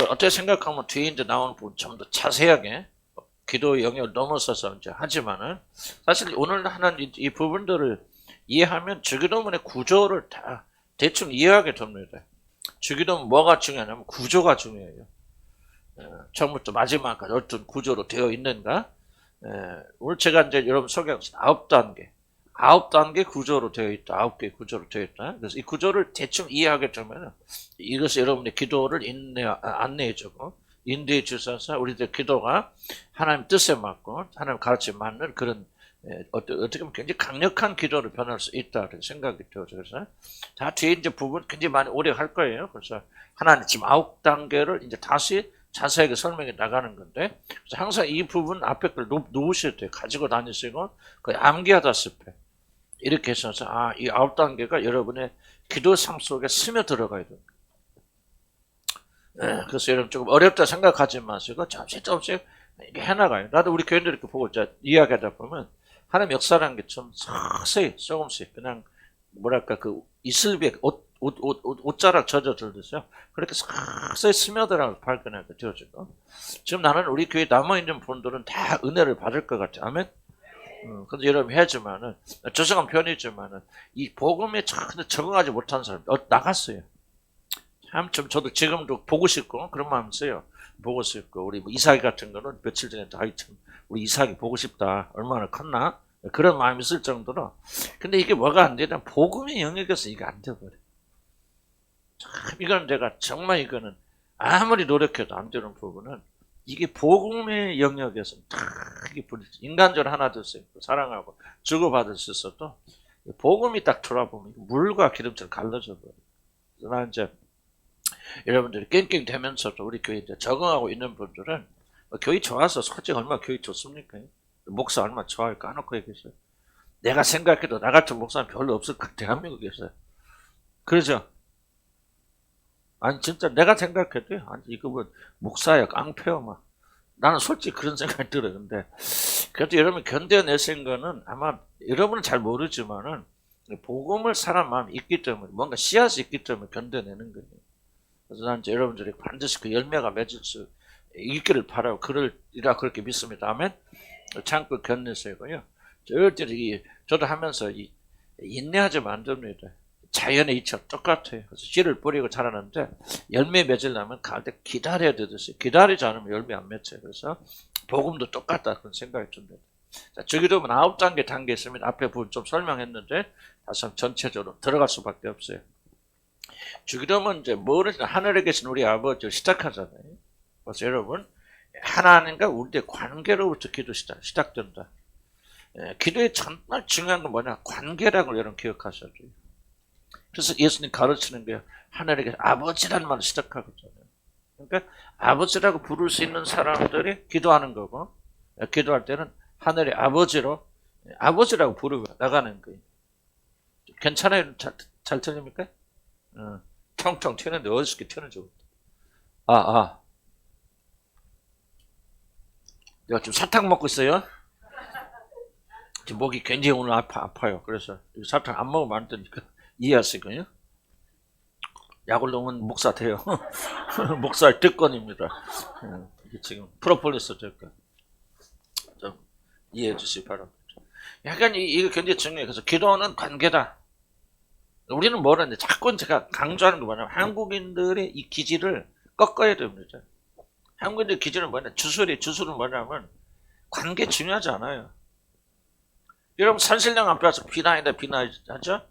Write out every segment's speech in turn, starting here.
어떻게 생각하면 뒤에 이제 나오는 부분 좀 더 자세하게 기도의 영역을 넘어서서 이제 하지만은 사실 오늘 하는 이 부분들을 이해하면 주기도문의 구조를 다 대충 이해하게 됩니다. 주기도문 뭐가 중요하냐면 구조가 중요해요. 처음부터 마지막까지 어떤 구조로 되어 있는가. 오늘 제가 이제 여러분 소개한 것은 9단계 구조로 되어 있다. 9개 구조로 되어 있다. 그래서 이 구조를 대충 이해하게 되면 이것이 여러분의 기도를 안내해주고 인도해 주셔서 우리들 기도가 하나님 뜻에 맞고 하나님 가르침에 맞는 그런 어떻게 보면 굉장히 강력한 기도를 변할 수 있다 그런 생각이 들어요. 그래서 다 뒤에 이제 부분 굉장히 많이 오래 할 거예요. 그래서 하나님 지금 9단계를 이제 다시 자세하게 설명해 나가는 건데, 그래서 항상 이 부분 앞에 걸 놓으셔야 돼요. 가지고 다니시고 거의 암기하다시피 이렇게 해서 이 9단계가 여러분의 기도 삶 속에 스며 들어가야 됩니다. 그래서 여러분 조금 어렵다 생각하지 마시고 조금씩 이렇게 해나가요. 나도 우리 교인들 이렇게 보고 이야기하다 보면 하나님 역사라는 게 좀 서서히 조금씩 그냥 뭐랄까 그 이슬비에 옷자락 젖어들듯이요. 그렇게 서서히 스며들어가고 발견하게 되어지고, 지금 나는 우리 교회 남아있는 분들은 다 은혜를 받을 것 같아요. 아멘? 근데 여러분 해야지만은, 죄송한 편이지만은, 이 복음에 적응하지 못한 사람, 나갔어요. 참, 저도 지금도 보고 싶고, 그런 마음 있어요. 보고 싶고, 우리 이삭이 같은 거는 며칠 전에 참, 우리 이삭이 보고 싶다. 얼마나 컸나? 그런 마음이 있을 정도로. 근데 이게 뭐가 안 되냐? 복음의 영역에서 이게 안 돼버려. 참, 이건 내가 정말 이거는 아무리 노력해도 안 되는 부분은 이게 복음의 영역에서 이게 인간적으로 하나 둘씩 사랑하고 주고받을 수 있어도 복음이 딱 들어보면 물과 기름처럼 갈라져 버려요. 그래서 나 이제 여러분들이 깽깽대면서도 우리 교회 이제 적응하고 있는 분들은 교회 좋아서 솔직히 얼마나 교회 좋습니까? 목사 얼마나 좋아요. 까놓고 얘기했어요. 내가 생각해도 나 같은 목사는 별로 없을 것 같아. 대한민국에서. 그러죠? 아니 진짜 내가 생각해도 아니 이거 뭐 목사야 깡패요 막. 나는 솔직히 그런 생각이 들어요. 근데 그래도 여러분이 견뎌내신 거는 아마 여러분은 잘 모르지만은 복음을 사람 마음이 있기 때문에 뭔가 씨앗이 있기 때문에 견뎌내는 거예요. 그래서 나는 여러분들이 반드시 그 열매가 맺을 수 있기를 바라고 그럴이라 그렇게 믿습니다. 아멘. 참고 견내세요고요. 저도 하면서 인내하지만 안 됩니다. 자연의 이치와 똑같아요. 그래서 씨를 뿌리고 자라는데 열매 맺으려면 가을 때 기다려야 되듯이 기다리지 않으면 열매 안 맺혀요. 그래서 복음도 똑같다 그런 생각이 듭니다. 자, 주기도문 9단계 있습니다. 앞에 부분 좀 설명했는데 다시 한번 전체적으로 들어갈 수밖에 없어요. 주기도문 이제 뭐를 하늘에 계신 우리 아버지를 시작하잖아요. 그래서 여러분 하나님과 우리의 관계로부터 기도 시작된다. 기도의 정말 중요한 건 뭐냐? 관계라는 걸 여러분 기억하셔야 돼요. 그래서 예수님 가르치는 게 하늘에 계신 아버지라는 말을 시작하거든요. 그러니까 아버지라고 부를 수 있는 사람들이 기도하는 거고, 기도할 때는 하늘의 아버지라고 부르고 나가는 거예요. 괜찮아요? 잘 들립니까? 텅텅 튀는데 어디서 튀는지 모르겠다. 내가 지금 사탕 먹고 있어요. 지금 목이 굉장히 오늘 아파요. 그래서 사탕 안 먹으면 안 되니까 이해하시고요. 약을 넣으면 목사 돼요. 목사의 특권입니다. 이게 지금 프로폴리스 될까? 좀 이해해 주시기 바랍니다. 약간 이거 굉장히 중요해요. 그래서 기도는 관계다. 우리는 뭐라는데 자꾸 제가 강조하는 거 뭐냐면 한국인들의 이 기질을 꺾어야 됩니다. 한국인들의 기질은 뭐냐? 주술은 뭐냐면 관계 중요하지 않아요. 여러분 산신령 앞에 와서 비난하죠?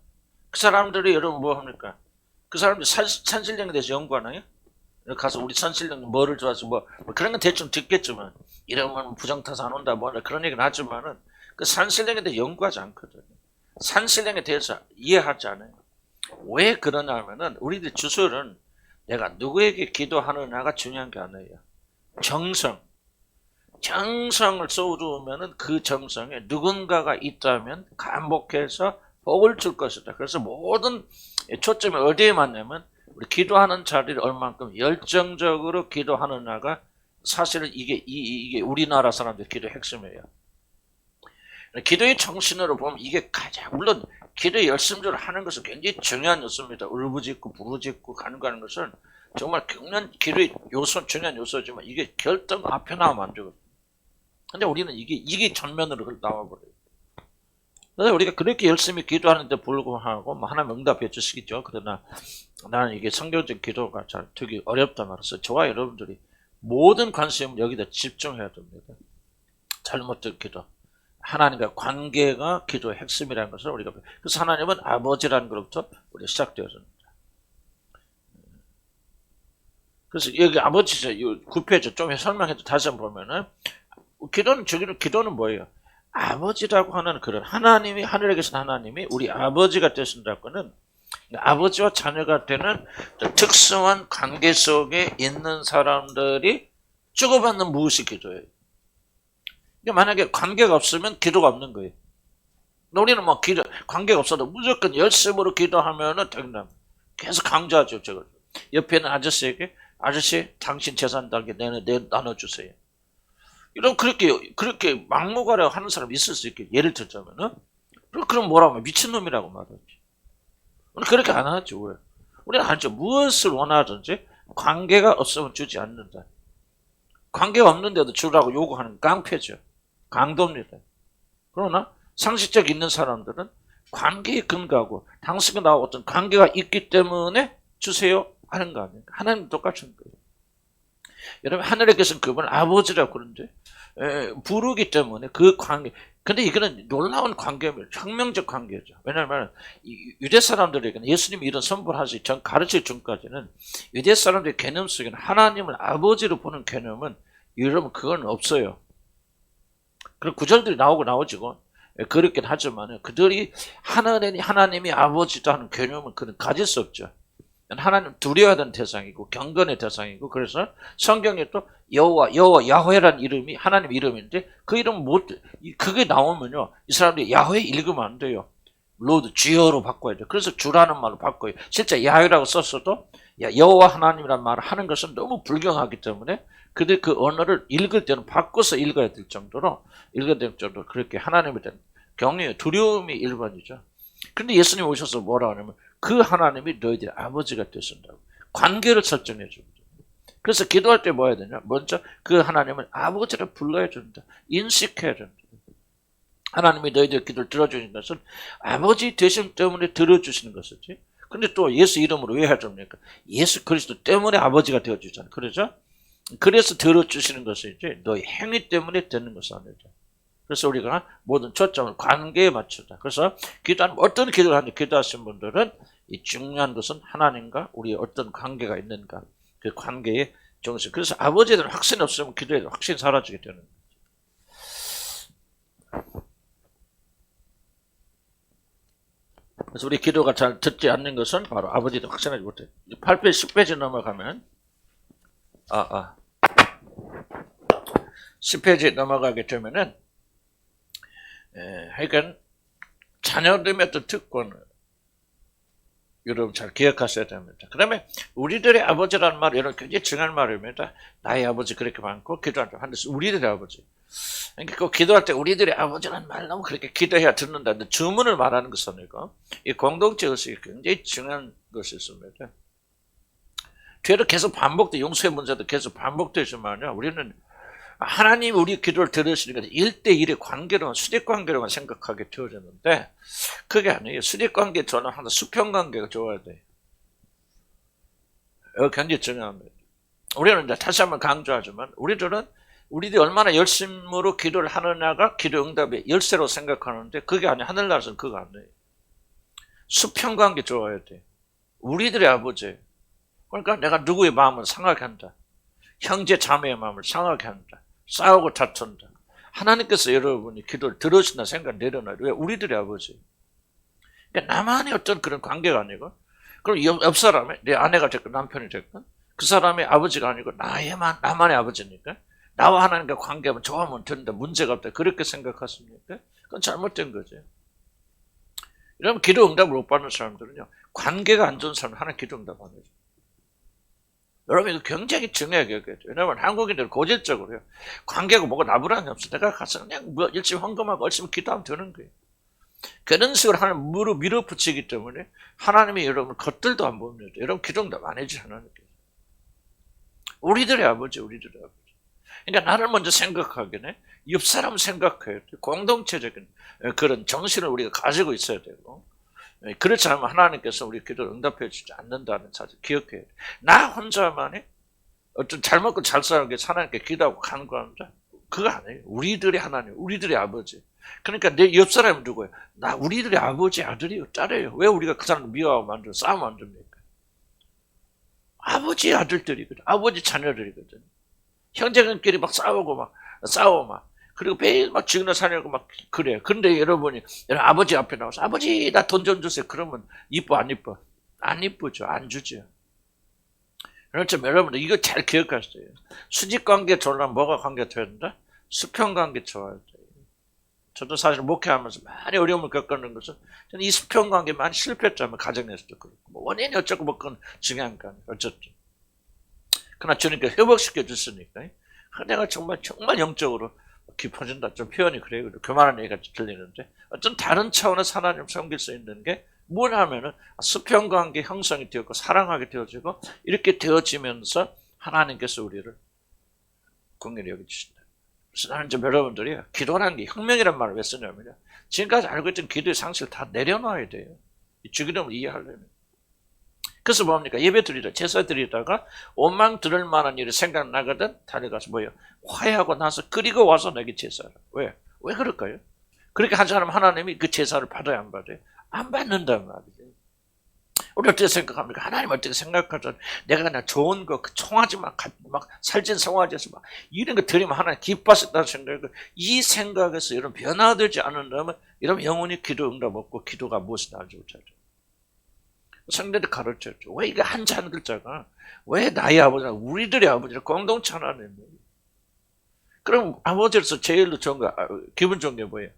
그 사람들이 여러분 뭐 합니까? 그 사람들이 산신령에 대해서 연구하나요? 가서 우리 산신령 뭐를 좋아해서 뭐 그런 건 대충 듣겠지만 이러면 부정타서 안 온다 뭐 그런 얘기는 하지만은 그 산신령에 대해서 연구하지 않거든요. 산신령에 대해서 이해하지 않아요. 왜 그러냐면은 우리들 주술은 내가 누구에게 기도하느냐가 중요한 게 아니에요. 정성을 쏟으면은 그 정성에 누군가가 있다면 감복해서 복을 줄 것이다. 그래서 모든 초점이 어디에 맞냐면 우리 기도하는 자리를 얼만큼 열정적으로 기도하느냐가 사실은 이게 우리나라 사람들 기도의 핵심이에요. 기도의 정신으로 보면 이게 가장 물론 기도의 열심적으로 하는 것은 굉장히 중요한 요소입니다. 울부짖고 부르짖고 가는 것은 정말 기도의 요소, 중요한 요소지만 이게 결정 앞에 나오면 안 되거든. 근데 우리는 이게 전면으로 나와버려요. 그래서 우리가 그렇게 열심히 기도하는데 불구하고 뭐 하나님 응답해 주시겠죠. 그러나 나는 이게 성경적 기도가 잘 되게 어렵다 말해서 저와 여러분들이 모든 관심을 여기다 집중해야 됩니다. 잘못된 기도. 하나님과 관계가 기도의 핵심이라는 것을 우리가, 그래서 하나님은 아버지라는 것부터 우리가 시작되어야 됩니다. 그래서 여기 아버지죠. 9페이지 좀 설명해도 다시 한번 보면은, 기도는 뭐예요? 아버지라고 하는 그런 하나님이, 하늘에 계신 하나님이 우리 아버지가 되신다고는 아버지와 자녀가 되는 특수한 관계 속에 있는 사람들이 주고받는 무엇이 기도예요. 만약에 관계가 없으면 기도가 없는 거예요. 우리는 뭐 관계가 없어도 무조건 열심으로 기도하면은 된다. 계속 강조하죠, 저걸. 옆에 있는 아저씨에게, 아저씨, 당신 재산 달게 나눠주세요. 이런, 그렇게 막무가내로 하는 사람이 있을 수 있게, 예를 들자면은, 그럼 뭐라고 하면 미친놈이라고 말하지. 우리 그렇게 안 하죠, 왜? 우리는 알죠. 무엇을 원하든지 관계가 없으면 주지 않는다. 관계가 없는데도 주라고 요구하는 깡패죠. 강도입니다. 그러나 상식적 있는 사람들은 관계에 근거하고 당신과 나와 어떤 관계가 있기 때문에 주세요 하는 거 아닙니까? 하나님도 똑같은 거예요. 여러분, 하늘에 계신 그분 아버지라고 그러는데 부르기 때문에 그 관계, 근데 이거는 놀라운 관계입니다. 혁명적 관계죠. 왜냐하면 유대 사람들에게는 예수님이 이런 선포를 하시 전 가르쳐 준까지는 유대 사람들의 개념 속에는 하나님을 아버지로 보는 개념은 여러분 그건 없어요. 그런 구절들이 나오지고 그렇긴 하지만 그들이 하나님이 아버지다 하는 개념은 그는 가질 수 없죠. 하나님 두려워야 되는 대상이고 경건의 대상이고, 그래서 성경에 또 여호와 야훼라는 이름이 하나님 이름인데 그 이름 그게 나오면요 이 사람들이 야훼 읽으면 안 돼요. 로드 주여로 바꿔야 돼요. 그래서 주라는 말로 바꿔요. 실제 야훼라고 썼어도 여호와 하나님이라는 말을 하는 것은 너무 불경하기 때문에 그들 그 언어를 읽을 때는 바꿔서 읽어야 될 정도로 그렇게 하나님에 대한 경외, 두려움이 일반이죠. 근데 예수님 오셔서 뭐라 하냐면 그 하나님이 너희들의 아버지가 되신다고 관계를 설정해 줍니다. 그래서 기도할 때 뭐 해야 되냐? 먼저 그 하나님을 아버지를 불러야 된다. 인식해야 된다. 하나님이 너희들 기도를 들어주시는 것은 아버지 되심 때문에 들어주시는 것이지. 근데 또 예수 이름으로 왜 해줍니까? 예수 그리스도 때문에 아버지가 되어주잖아요. 그러죠? 그래서 들어주시는 것이지 너희 행위 때문에 되는 것은 아니죠. 그래서 우리가 모든 초점을 관계에 맞추자. 그래서 어떤 기도를 하는지 기도하신 분들은 이 중요한 것은 하나님과 우리의 어떤 관계가 있는가, 그 관계의 정신. 그래서 아버지에 대한 확신이 없으면 기도에도 확신이 사라지게 되는 거죠. 그래서 우리 기도가 잘 듣지 않는 것은 바로 아버지에 대한 확신하지 못해요. 8페이지, 10페이지 넘어가면 10페이지 넘어가게 되면은 하여간 자녀됨의 어떤 특권을 여러분 잘 기억하셔야 됩니다. 그 다음에 우리들의 아버지라는 말, 여러분 굉장히 중요한 말입니다. 나의 아버지 그렇게 많고 기도한다. 우리들의 아버지. 그러니까 그 기도할 때 우리들의 아버지라는 말 너무 그렇게 기도해야 듣는다. 주문을 말하는 것은 아니고 이 공동체 의식이 굉장히 중요한 것이 있습니다. 뒤에도 계속 용서의 문제도 계속 반복되지만요. 우리는 하나님 우리 기도를 들으시니까 1대1의 관계로만, 수직관계로만 생각하게 되어졌는데 그게 아니에요. 수직관계 저는 항상 수평관계가 좋아야 돼요. 이거 굉장히 중요합니다. 우리는 이제 다시 한번 강조하지만 우리들이 얼마나 열심으로 기도를 하느냐가 기도 응답의 열쇠로 생각하는데 그게 아니에요. 하늘나라에서는 그거 아니에요. 수평관계 좋아야 돼요. 우리들의 아버지. 그러니까 내가 누구의 마음을 상하게 한다. 형제 자매의 마음을 상하게 한다. 싸우고 다툰다. 하나님께서 여러분이 기도를 들으신다 생각 내려놔요. 왜? 우리들의 아버지. 그러니까 나만의 어떤 그런 관계가 아니고, 그럼 옆 사람의, 내 아내가 됐건 남편이 됐건, 그 사람의 아버지가 아니고 나만의 아버지니까, 나와 하나님과 관계하면 좋아하면 된다. 문제가 없다. 그렇게 생각하십니까? 그건 잘못된 거죠. 이러면 기도 응답을 못 받는 사람들은요, 관계가 안 좋은 사람은 하나님 기도 응답 안 해요. 여러분 이거 굉장히 중요하게 여겨요. 왜냐하면 한국인들은 고질적으로요. 관계가 뭐가 나부랑이 없어. 내가 가서 그냥 열심히 헌금하고 열심히 기도하면 되는 거예요. 그런 식으로 하나님 밀어붙이기 때문에 하나님이 여러분 겉들도 안 봅니다. 여러분 기도 응답 안 해주죠. 하나님께서. 우리들의 아버지, 우리들의 아버지. 그러니까 나를 먼저 생각하기에 옆 사람 생각해야 돼. 공동체적인 그런 정신을 우리가 가지고 있어야 되고, 그렇지 않으면 하나님께서 우리 기도를 응답해 주지 않는다는 사실 기억해야 돼. 나 혼자만이 어떤 잘 먹고 잘 살기 위해서 하나님께 기도하고 간구합니다. 그거 아니에요. 우리들의 하나님, 우리들의 아버지. 그러니까 내 옆 사람이 누구예요? 나 우리들의 아버지, 아들이요, 딸이에요. 왜 우리가 그 사람을 미워하고 만들어 싸움 만듭니까? 아버지 아들들이거든. 아버지 자녀들이거든. 형제간끼리 막 싸우고 막 싸워 막. 그리고 매일 막 지그나 사냐고 막 그래. 그런데 여러분 아버지 앞에 나와서 아버지 나 돈 좀 주세요. 그러면 이뻐 안 이뻐? 안 이쁘죠. 안 주죠. 그렇죠. 여러분들 이거 잘 기억하세요. 수직관계 좋으려면 뭐가 관계 돼야 된다? 수평관계 좋아야 돼요. 저도 사실 목회하면서 많이 어려움을 겪는 것은 저는 이 수평관계 많이 실패했잖아요. 가정에서도 그렇고. 뭐 원인이 어쩌고 뭐 그건 중요한 거 아니에요. 어쨌든. 그러나 주님께서 회복시켜 줬으니까 내가 정말 영적으로 깊어진다. 좀 표현이 그래요. 교만한 얘기가 들리는데 어떤 다른 차원에서 하나님 섬길 수 있는 게 뭐냐면은 수평관계 형성이 되었고 사랑하게 되어지고 이렇게 되어지면서 하나님께서 우리를 긍휼히 여겨주신다. 그래서 나는 좀 여러분들이 기도라는 게 혁명이란 말을 왜 쓰냐면요. 지금까지 알고 있던 기도의 상식을 다 내려놔야 돼요. 이 주기도를 이해하려면. 그래서 뭡니까? 예배 드리다, 제사 드리다가 원망 들을 만한 일이 생각나거든 달려가서 뭐예요? 화해하고 나서 끓이고 와서 내게 제사를. 왜? 왜 그럴까요? 그렇게 하지 않으면 하나님이 그 제사를 받아야 안 받아요? 안 받는단 말이죠. 우리 어떻게 생각합니까? 하나님 어떻게 생각하죠? 내가 그냥 좋은 거, 그 청아지만 막 살찐 송아지에서 막 이런 거 드리면 하나님 기뻐하셨다는 생각을 이 생각에서 이런 변화되지 않는다면 이러면 영원히 기도 응답 없고 기도가 무엇이 나올지 못하죠. 성경도 가르쳤죠. 왜 이게 한자 한 글자가 왜 나의 아버지나 우리들의 아버지나 공동체 하나님이에요. 그럼 아버지로서 제일 좋은 거 기분 좋은 게 뭐예요?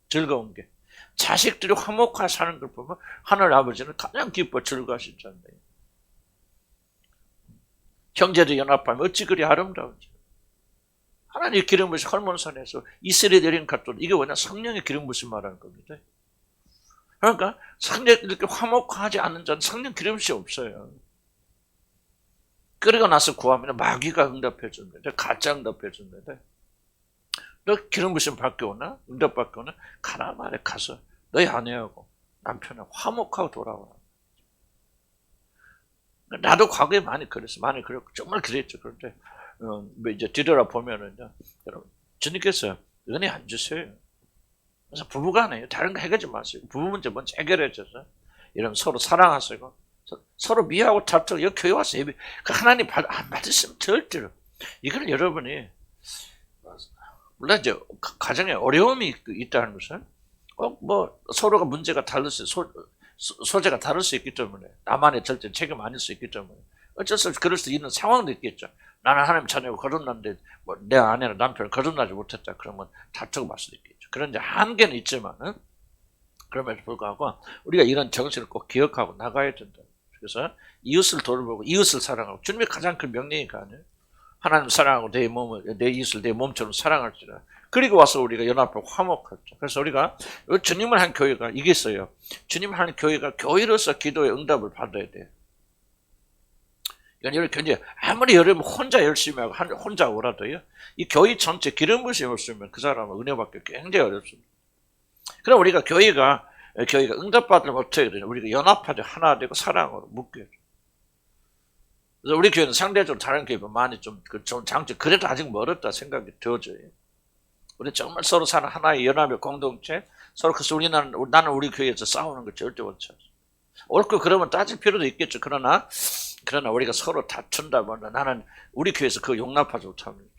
즐거운 게 자식들이 화목하게 사는 걸 보면 하늘 아버지는 가장 기뻐 즐거워하시잖아요. 형제들 연합하면 어찌 그리 아름다운지. 하나님의 기름 부으신 헐몬산에서 이스라엘 내린 갓돌 이게 뭐냐 성령의 기름 부으심 말하는 겁니다. 그러니까 성령 이렇게 화목하지 않는 자는 성령 기름 부으심이 없어요. 그러고 나서 구하면 마귀가 응답해 줍니다. 가짜 응답해 줍니다. 너 기름 부으심 받게 오나? 응답 받게 오나? 가라 말에 가서 너희 아내하고 남편하고 화목하고 돌아와. 나도 과거에 많이 그랬어. 많이 그랬고 정말 그랬죠. 그런데 이제 뒤돌아보면은 여러분 주님께서 은혜 안 주세요. 그래서 부부간에 다른 거 해결하지 마세요. 부부 문제 먼저 해결해줘서 이런 서로 사랑하시고 서로 미워하고 다투고 여기 교회 와서 예배 그 하나님 안 받으시면 절대로 이거는 여러분이 물론 이제 가정에 어려움이 있다는 것은 뭐 서로가 문제가 다를 수 소재가 다를 수 있기 때문에 나만의 절대 책임 아닐 수 있기 때문에 어쩔 수 없이 그럴 수 있는 상황도 있겠죠. 나는 하나님 자녀고 거듭났는데 뭐 내 아내나 남편을 거듭나지 못했다 그러면 다투고 말 수도 있겠죠. 그런 이제 한계는 있지만은 그럼에도 불구하고 우리가 이런 정신을 꼭 기억하고 나가야 된다. 그래서 이웃을 돌보고 이웃을 사랑하고 주님의 가장 큰 명령이가 아니에요. 하나님 사랑하고 내 이웃을 내 몸처럼 사랑할지라. 그리고 와서 우리가 연합하고 화목하죠. 그래서 우리가 주님을 한 교회가 이게 있어요. 주님을 한 교회가 교회로서 기도의 응답을 받아야 돼요. 그러니까 이렇게 아무리 여러분 혼자 열심히 하고 혼자 오라도요. 이 교회 전체 기름 부으심이 없으면 그 사람은 은혜 받기 굉장히 어렵습니다. 그럼 우리가 교회가 응답받으면 어떻게 되냐? 우리가 연합하죠. 하나 되고 사랑으로 묶여요. 그래서 우리 교회는 상대적으로 다른 교회보다 많이 좀 장점, 그래도 아직 멀었다 생각이 들어져요. 우리 정말 서로 사는 하나의 연합의 공동체, 서로 그래서 나는 우리 교회에서 싸우는 거 절대 원치 않아요. 옳고 그러면 따질 필요도 있겠죠. 그러나 우리가 서로 다툰다면 나는 우리 교회에서 그거 용납하지 못합니다.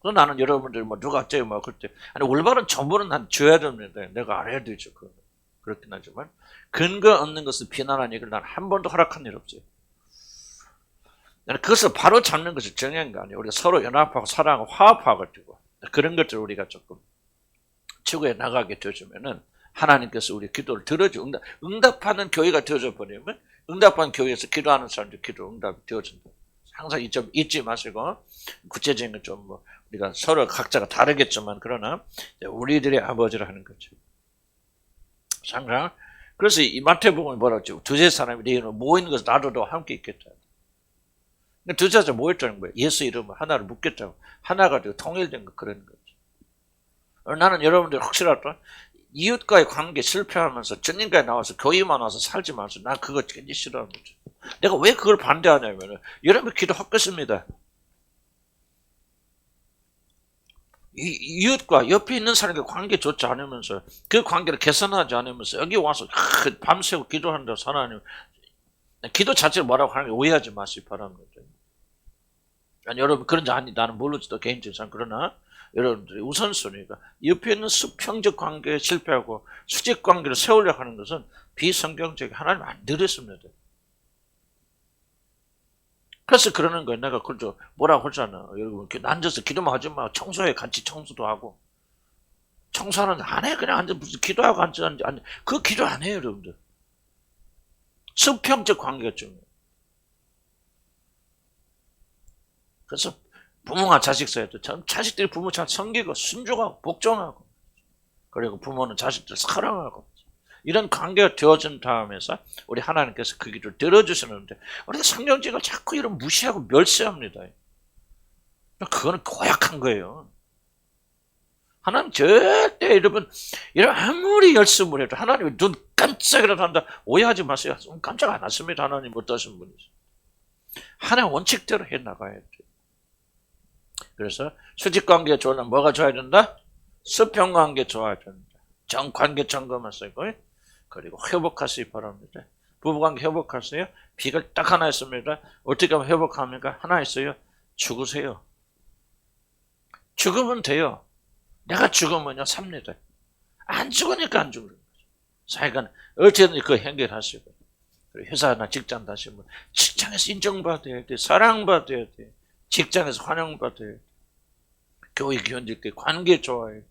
그래서 나는 여러분들 뭐 누가 어째요 뭐 그때 아니 올바른 정보는 난 줘야 됩니다. 내가 알아야 되죠. 그렇긴 하지만 근거 없는 것을 비난하는 얘기를 난 한 번도 허락한 일 없어요. 그것을 바로 잡는 것이 중요한 거 아니에요. 우리가 서로 연합하고 사랑하고 화합하고 그런 것들을 우리가 조금 추구해 나가게 되어주면은 하나님께서 우리 기도를 들어줘 응답하는 교회가 되어져 버리면 응답하는 교회에서 기도하는 사람들 기도 응답이 되어진다. 항상 이 점 잊지 마시고 구체적인 건 좀 뭐 우리가 서로 각자가 다르겠지만 그러나 우리들의 아버지를 하는 거죠. 항상 그래서 이 마태복음이 뭐라고 했죠? 두세 사람이 내 이름으로 모이는 것을 나도 함께 있겠다. 두 자자 모였다는 거예요. 예수 이름으로 하나를 묶겠다고. 하나가 되고 통일된 거 그런 거죠. 나는 여러분들 확실하다. 이웃과의 관계 실패하면서 주님과에 나와서 교회만 와서 살지 마세요. 나 그거 굉장히 싫어하는 거죠. 내가 왜 그걸 반대하냐면 여러분 기도하겠습니다. 이웃과 옆에 있는 사람과 관계 좋지 않으면서 그 관계를 개선하지 않으면서 여기 와서 밤새고 기도한다고 하나님 기도 자체를 뭐라고 하는 게 오해하지 마시기 바랍니다. 아니, 여러분 그런지 아니 나는 모르지도 개인적으로 그러나 여러분들이 우선순위가 옆에 있는 수평적 관계에 실패하고 수직 관계를 세우려고 하는 것은 비성경적인 하나님 안 들었습니다. 그래서 그러는 거예요. 내가 그죠 뭐라고 하잖아. 여러분 앉아서 기도만 하지 마. 청소해 같이 청소도 하고 청소하는 안 해. 그냥 앉아 무슨 기도하고 앉아. 그 기도 안 해요, 여러분들. 수평적 관계가 중요해요. 그래서 부모가 자식 사이도 자식들이 부모 잘 섬기고 순종하고 복종하고 그리고 부모는 자식들 사랑하고 이런 관계가 되어진 다음에서 우리 하나님께서 그 길을 들어주시는데 우리가 성경적으로 자꾸 이런 무시하고 멸시합니다. 그거는 고약한 거예요. 하나님 절대 여러분 아무리 열심을 해도 하나님이 눈 깜짝이라도 한다 오해하지 마세요. 깜짝 안 왔습니다. 하나님 어떠신 분이세요. 하나의 원칙대로 해나가야 돼요. 그래서 수직관계가 좋으려면 뭐가 좋아야 된다? 수평관계 좋아야 된다. 정관계 점검하세요. 그리고 회복하시기 바랍니다. 부부관계 회복하세요. 비결 딱 하나 있습니다. 어떻게 하면 회복합니까? 하나 있어요. 죽으세요. 죽으면 돼요. 내가 죽으면요 삽니다. 안 죽으니까 안 죽는 거죠. 사회가 어쨌든 그거 해결하시고 회사나 직장 다시면 직장에서 인정받아야 돼. 사랑받아야 돼. 직장에서 환영받아야 돼. 교회 교원들끼리 관계 좋아야 돼.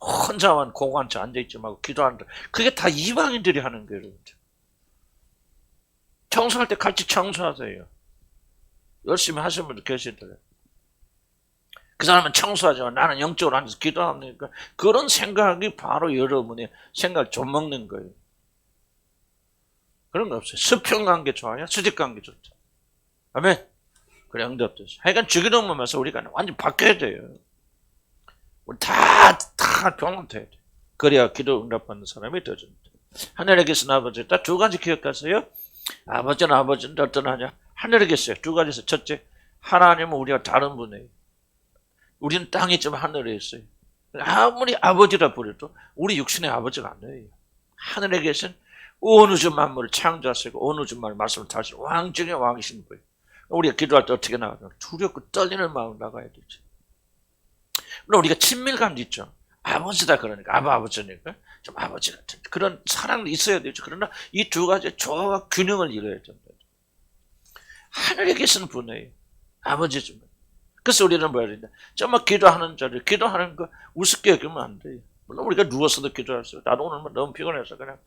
혼자만 고관처 앉아있지 말고 기도한다. 그게 다 이방인들이 하는 거예요. 청소할 때 같이 청소하세요. 열심히 하시는 분들 계시더라고요. 그 사람은 청소하지만 나는 영적으로 앉아서 기도합니까? 그런 생각이 바로 여러분의 생각을 좀먹는 거예요. 그런 거 없어요. 수평관계 좋아요? 수직관계 좋다. 아멘. 그래 응답됐어요. 하여간 주기도문 면서 우리가 완전 바뀌어야 돼요. 우리 다 변화돼야 돼. 그래야 기도 응답받는 사람이 되어진다. 하늘에 계신 아버지, 딱 두 가지 기억하세요. 아버지는 어떤 하냐? 하늘에 계세요. 두 가지에서 첫째, 하나님은 우리가 다른 분이에요. 우리는 땅에 있지만 하늘에 있어요. 아무리 아버지라 부려도 우리 육신의 아버지가 아니에요. 하늘에 계신 온 우주 만물을 창조하시고 온 우주 만물 말씀을 다하시는 왕 중의 왕이신 거예요. 우리가 기도할 때 어떻게 나가요? 두렵고 떨리는 마음으로 나가야 되죠. 물론 우리가 친밀감도 있죠. 아버지다 그러니까 아버지니까 좀 아버지 같은 그런 사랑도 있어야 되죠. 그러나 이 두 가지의 조화와 균형을 이뤄야 된다. 하늘에 계신 분이에요. 아버지지만. 그래서 우리는 뭐야 된다. 정말 기도하는 자를 기도하는 거 우습게 여기면 안 돼요. 물론 우리가 누워서도 기도할 수 있어요. 나도 오늘 너무 피곤해서 그냥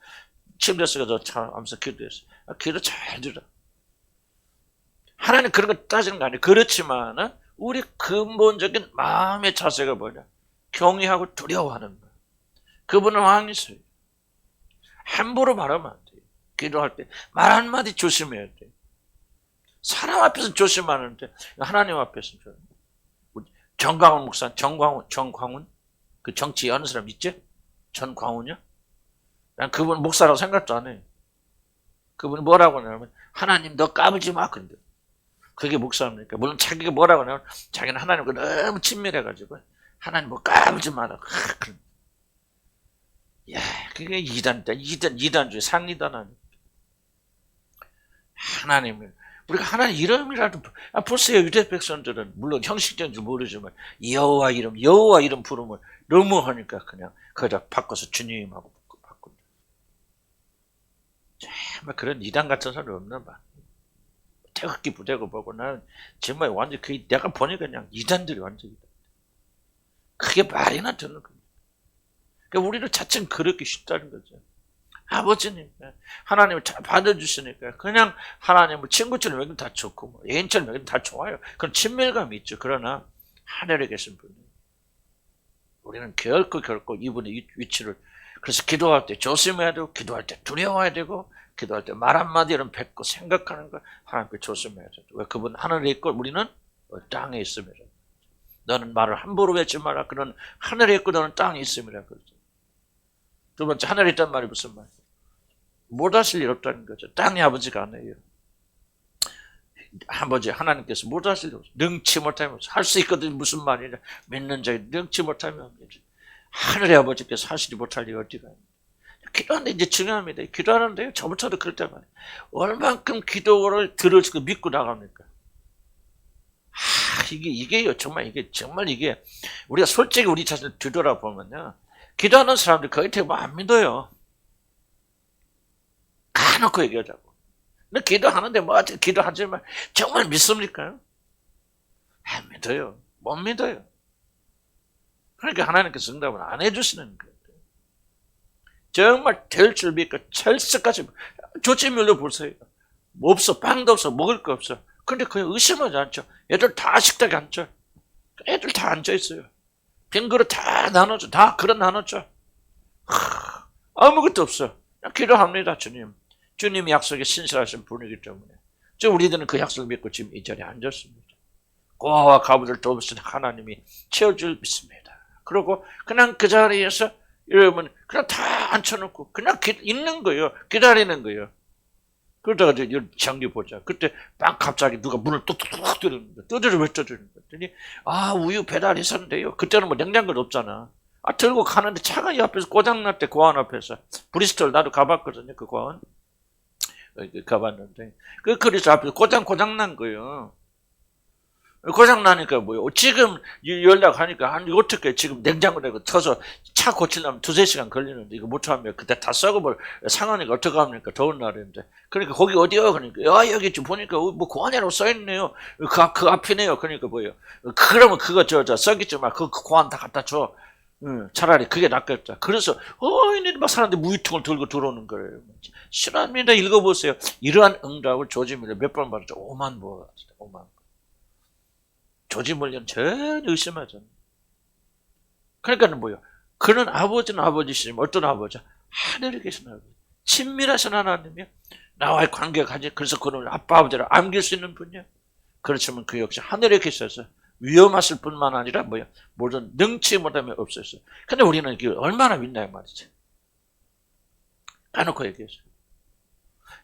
침대에서 하면서 기도했어요. 기도 잘 들어. 하나님 그런 거 따지는 거 아니에요. 그렇지만은 우리 근본적인 마음의 자세가 뭐냐? 경외하고 두려워하는 거예요. 그분은 왕이세요. 함부로 말하면 안 돼요. 기도할 때 말 한마디 조심해야 돼요. 사람 앞에서는 조심하는데 하나님 앞에서는 조심해요. 정광훈 목사, 정광훈? 그 정치 하는 사람 있지? 전광훈이요? 난 그분 목사라고 생각도 안 해요. 그분이 뭐라고 하냐면 하나님 너 까불지 마 그런데. 그게 목사입니까? 물론 자기가 뭐라고 하냐면 자기는 하나님과 너무 친밀해가지고 하나님 뭐 까불지 마라. 야, 그게 이단주의 상이단 아니야. 하나님을 우리가 하나님 이름이라도 보세요. 유대 백성들은 물론 형식적인 줄 모르지만 여호와 이름 부르면 너무 하니까 그냥 거기다 바꿔서 주님하고 바꾼다. 정말 그런 이단 같은 사람이 없나 봐. 태극기 부대고 보고 나는 정말 완전 내가 보니까 그냥 이단들이 완전 이단. 그게 말이나 되는 겁니다. 그러니까 우리를 자체는 그렇게 쉽다는 거죠. 아버지니까 하나님을 잘 받아주시니까 그냥 하나님을 친구처럼 여기는 다 좋고 뭐 애인처럼 여기는 다 좋아요. 그런 친밀감이 있죠. 그러나 하늘에 계신 분이 우리는 결코 이분의 위치를 그래서 기도할 때 조심해야 되고 기도할 때 두려워해야 되고 기도할 때 말 한마디는 뱉고 생각하는 거 하나님께 조심해야 돼. 왜? 그분 하늘에 있고 우리는 땅에 있음이라. 너는 말을 함부로 뱉지 마라. 그는 하늘에 있고 너는 땅에 있음이라. 두 번째, 하늘에 있단 말이 무슨 말이에요? 못하실 일 없다는 거죠. 땅의 아버지가 아니에요. 아버지 하나님께서 못하실 일 없어요. 능치 못하면 할 수 있거든. 무슨 말이냐? 믿는 자에 능치 못하면 하늘의 아버지께서 하시지 못할 일이 어디가 있냐? 기도하는데 이제 중요합니다. 기도하는데요. 저부터도 그럴 때 말이에요. 얼만큼 기도를 들으시고 믿고 나갑니까? 이게요. 정말 이게 우리가 솔직히 우리 자신을 뒤돌아보면요. 기도하는 사람들 거의 대부분 안 믿어요. 까놓고 얘기하자고. 근데 기도하는데 뭐 기도하지만 정말 믿습니까? 안 믿어요. 못 믿어요. 그러니까 하나님께서 응답을 안 해주시는 거예요. 정말 될 줄 믿고 철석까지 조치물로 보세요. 뭐 없어. 빵도 없어. 먹을 거 없어. 근데 그냥 의심하지 않죠. 애들 다 식탁에 앉죠. 애들 다 앉아있어요. 빈 그릇 다 나눠줘. 다 그릇 나눠줘. 아무것도 없어. 그냥 기도합니다. 주님이 약속에 신실하신 분이기 때문에. 우리들은 그 약속을 믿고 지금 이 자리에 앉았습니다. 고아와 가부를 돕으신 하나님이 채워줄 믿습니다. 그리고 그냥 그 자리에서 여러분 그냥 다 앉혀놓고 그냥 있는 거예요. 기다리는 거예요. 그러다가 이제 장기 보자. 그때 막 갑자기 누가 문을 뚝뚝뚝 두드리는 거야. 두드려 왜 두드리는 거야? 그랬더니 우유 배달이 있었는데요. 그때는 뭐 냉장고도 없잖아. 들고 가는데 차가 이 앞에서 고장났대. 고아원 앞에서. 브리스톨 나도 가봤거든요. 그 고아원. 가봤는데 그 그리스 앞에서 고장난 거예요. 고장나니까 뭐요? 지금 연락하니까 어떻게 지금 냉장고에 터서 차 고치려면 2-3시간 걸리는데 이거 못하면 그때 다 썩어버려. 상하니까 어떡합니까? 더운 날인데. 그러니까 거기 어디요? 그러니까 여기 지금 보니까 뭐 고안이라고 써있네요. 그 앞이네요. 그러니까 뭐예요? 그러면 그거 썩이지 마. 그 고안 다 갖다 줘. 차라리 그게 낫겠다. 그래서 이네 막 사람들이 무유통을 들고 들어오는 거예요. 싫어합니다. 읽어보세요. 이러한 응답을 조지밀러 몇 번 받았죠? 5만 번 받았어요. 5만 번. 조지밀러는 전혀 의심하잖아요. 그러니까 뭐예요? 그는 아버지는 아버지시지만 어떤 아버지? 하늘에 계신 아버지. 친밀하신 하나님이요. 나와의 관계가 가지. 그래서 그는 아빠 아버지를 안길 수 있는 분이야. 그렇지만 그 역시 하늘에 계셔서 위험하실 뿐만 아니라 뭐야? 모든 능치 못하면 없었어요. 근데 우리는 이게 얼마나 믿나요 말이지. 까놓고 얘기했어요.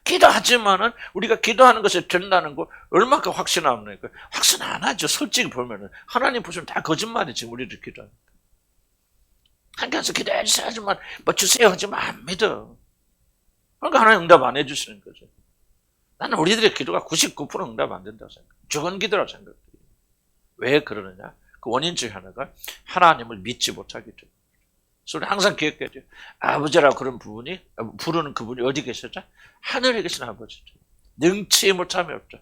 기도하지만은 우리가 기도하는 것이 된다는 거 얼마큼 확신 안 합니까? 확신 안 하죠. 솔직히 보면은 하나님 보시면 다 거짓말이지 우리들 기도하는 거. 한가서 기도해 주세요 하지만 뭐 주세요 하지만 안 믿어. 그러니까 하나님 응답 안 해주시는 거죠. 나는 우리들의 기도가 99% 응답 안 된다고 생각해. 죽은 기도라고 생각해요. 왜 그러느냐? 그 원인 중에 하나가 하나님을 믿지 못하기 때문에. 그래서 항상 기억해야 돼요. 아버지라고 그런 부분이, 부르는 그분이 어디 계시죠? 하늘에 계신 아버지죠. 능치 못함이 없다.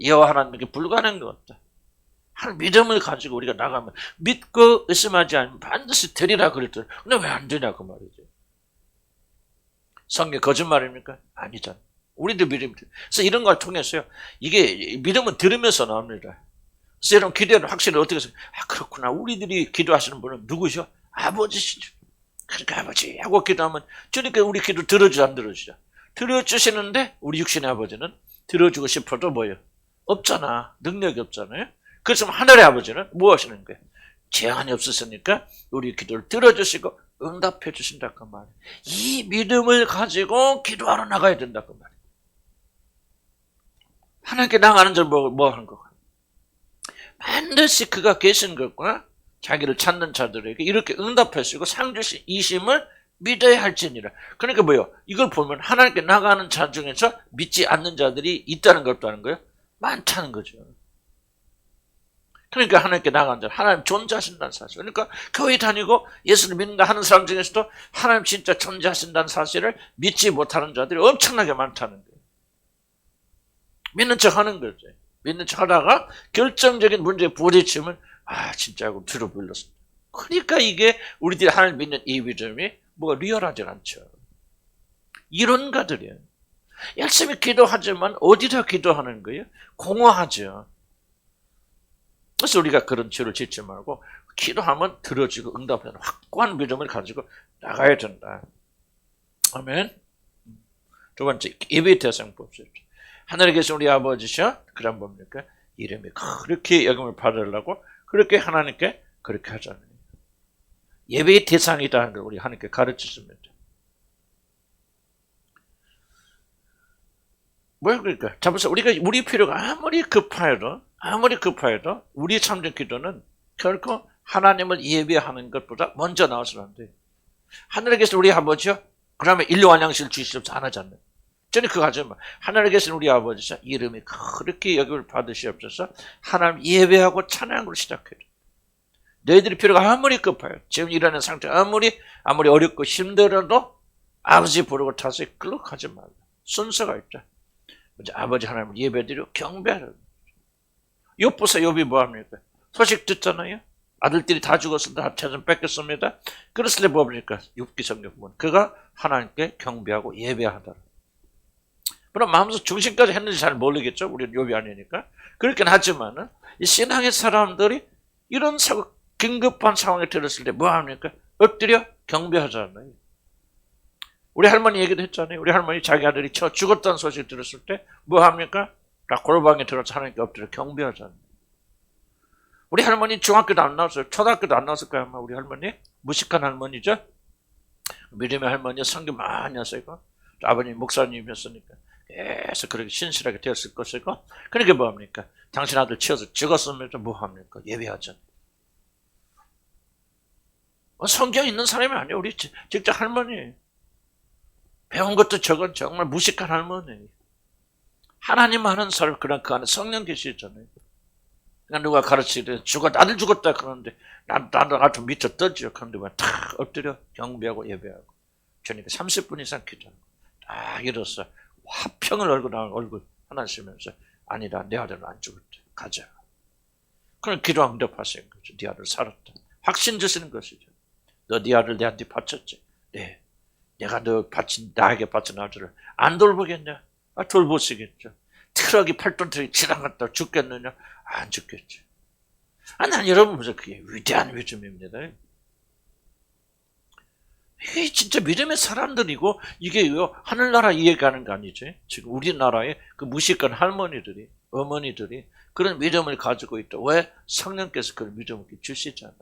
여호와 하나님에게 불가능한 것 없다. 하나님 믿음을 가지고 우리가 나가면 믿고 의심하지 않으면 반드시 되리라 그랬더니 근데 왜 안 되냐 그 말이죠. 성경 거짓말입니까? 아니잖아. 우리도 믿음이 돼. 그래서 이런 걸 통해서요. 이게 믿음은 들으면서 나옵니다. 그래서 여러분 기도는 확실히 어떻게 해서 그렇구나. 우리들이 기도하시는 분은 누구죠? 아버지시죠. 그러니까 아버지 하고 기도하면 주님께 우리 기도 들어주죠 안 들어주죠? 들어주시는데 우리 육신의 아버지는 들어주고 싶어도 뭐예요? 없잖아. 능력이 없잖아요. 그래서 하늘의 아버지는 뭐 하시는 거예요? 제한이 없으시니까 우리 기도를 들어주시고 응답해 주신다 그 말이에요. 이 믿음을 가지고 기도하러 나가야 된다 그 말이에요. 하나님께 나가는 줄 뭐 하는 거야? 반드시 그가 계신 것과 자기를 찾는 자들에게 이렇게 응답하시고 상 주신 이심을 믿어야 할지니라. 그러니까 뭐요? 이걸 보면 하나님께 나가는 자 중에서 믿지 않는 자들이 있다는 걸 없다는 거예요? 많다는 거죠. 그러니까 하나님께 나가는 자, 하나님 존재하신다는 사실. 그러니까 교회 다니고 예수를 믿는다 하는 사람 중에서도 하나님 진짜 존재하신다는 사실을 믿지 못하는 자들이 엄청나게 많다는 거예요. 믿는 척 하는 거죠. 믿는 척 하다가 결정적인 문제에 부딪히면 진짜고 뒤로 불렀습니다. 그러니까 이게 우리들이 하나님 믿는 이 믿음이 뭐가 리얼하지 않죠. 이론가들이에요. 열심히 기도하지만 어디다 기도하는 거예요? 공허하죠. 그래서 우리가 그런 죄를 짓지 말고 기도하면 들어지고 응답하는 확고한 믿음을 가지고 나가야 된다. 아멘. 두 번째, 예배의 대상 뽑으셨죠. 하늘에 계신 우리 아버지셔. 그럼 뭡니까? 이름이 그렇게 여김을 받으려고 그렇게 하나님께 그렇게 하잖아요. 예배의 대상이다 하는 걸 우리 하나님께 가르치십니다. 뭐야 그러니까 잡으서 우리 필요가 아무리 급하여도 우리 참된 기도는 결코 하나님을 예배하는 것보다 먼저 나와서는 안 돼요. 하늘에 계신 우리 아버지요. 그러면 인류한 양식을 주시옵소서 안 하잖아요. 저는 그거 하지 마. 하늘에 계신 우리 아버지요. 이름이 그렇게 여김을 받으시옵소서. 하나님 예배하고 찬양으로 시작해요. 너희들이 필요가 아무리 급해요. 지금 일하는 상태 아무리 어렵고 힘들어도 아버지 부르고 타서 글로 가지 말라. 순서가 있죠. 아버지 하나님을 예배드리고 경배하라. 욥 보세요. 욥이 뭐합니까? 소식 듣잖아요. 아들들이 다 죽었어. 다 재산 뺏겼습니다. 그랬을 때 뭐합니까? 욥기 성경 보면 그가 하나님께 경배하고 예배하더라. 물론 마음속 중심까지 했는지 잘 모르겠죠. 우리는 욥이 아니니까. 그렇긴 하지만은 이 신앙의 사람들이 이런 긴급한 상황에 들었을 때 뭐합니까? 엎드려 경배하잖아요. 우리 할머니 얘기도 했잖아요. 우리 할머니 자기 아들이 죽었다는 소식 들었을 때 뭐합니까? 다 골방에 들어서 하나님께 엎드려 경배하잖아요. 우리 할머니 중학교도 안 나왔어요. 초등학교도 안 나왔을 거야 아마 우리 할머니. 무식한 할머니죠. 믿음의 할머니 성경 많이 하시고 아버님 목사님이었으니까 계속 그렇게 신실하게 되었을 것이고 그러니까 뭐합니까? 당신 아들 치어서 죽었으면 뭐합니까? 예배하잖아요. 성경 있는 사람이 아니에요. 우리 직접 할머니. 배운 것도 적은 정말 무식한 할머니. 하나님 하는 사람, 그런 그 안에 성령 계시잖아요. 그러니까 누가 가르치되 아들 죽었다 그러는데 나도 같은 미쳐 떠지요. 그런데 탁 엎드려 경배하고 예배하고. 저니까 30분 이상 기도하고 딱 일어서 화평을 얼굴 하나 쓰면서 아니다 내 아들은 안 죽었다. 가자. 그럼 기도 응답하시는 거죠. 네 아들 살았다. 확신 주시는 것이죠. 너 네 아들 내한테 바쳤지? 네. 내가 나에게 바친 아들을 안 돌보겠냐? 돌보시겠죠. 트럭이 8톤 트럭이 지나갔다 죽겠느냐? 안 죽겠지. 난 여러분 보세요. 그게 위대한 믿음입니다. 이게 진짜 믿음의 사람들이고 이게 하늘나라 이해가는 거 아니지? 지금 우리나라의 그 무식한 할머니들이 어머니들이 그런 믿음을 가지고 있다. 왜? 성령께서 그런 믿음을 주시잖아.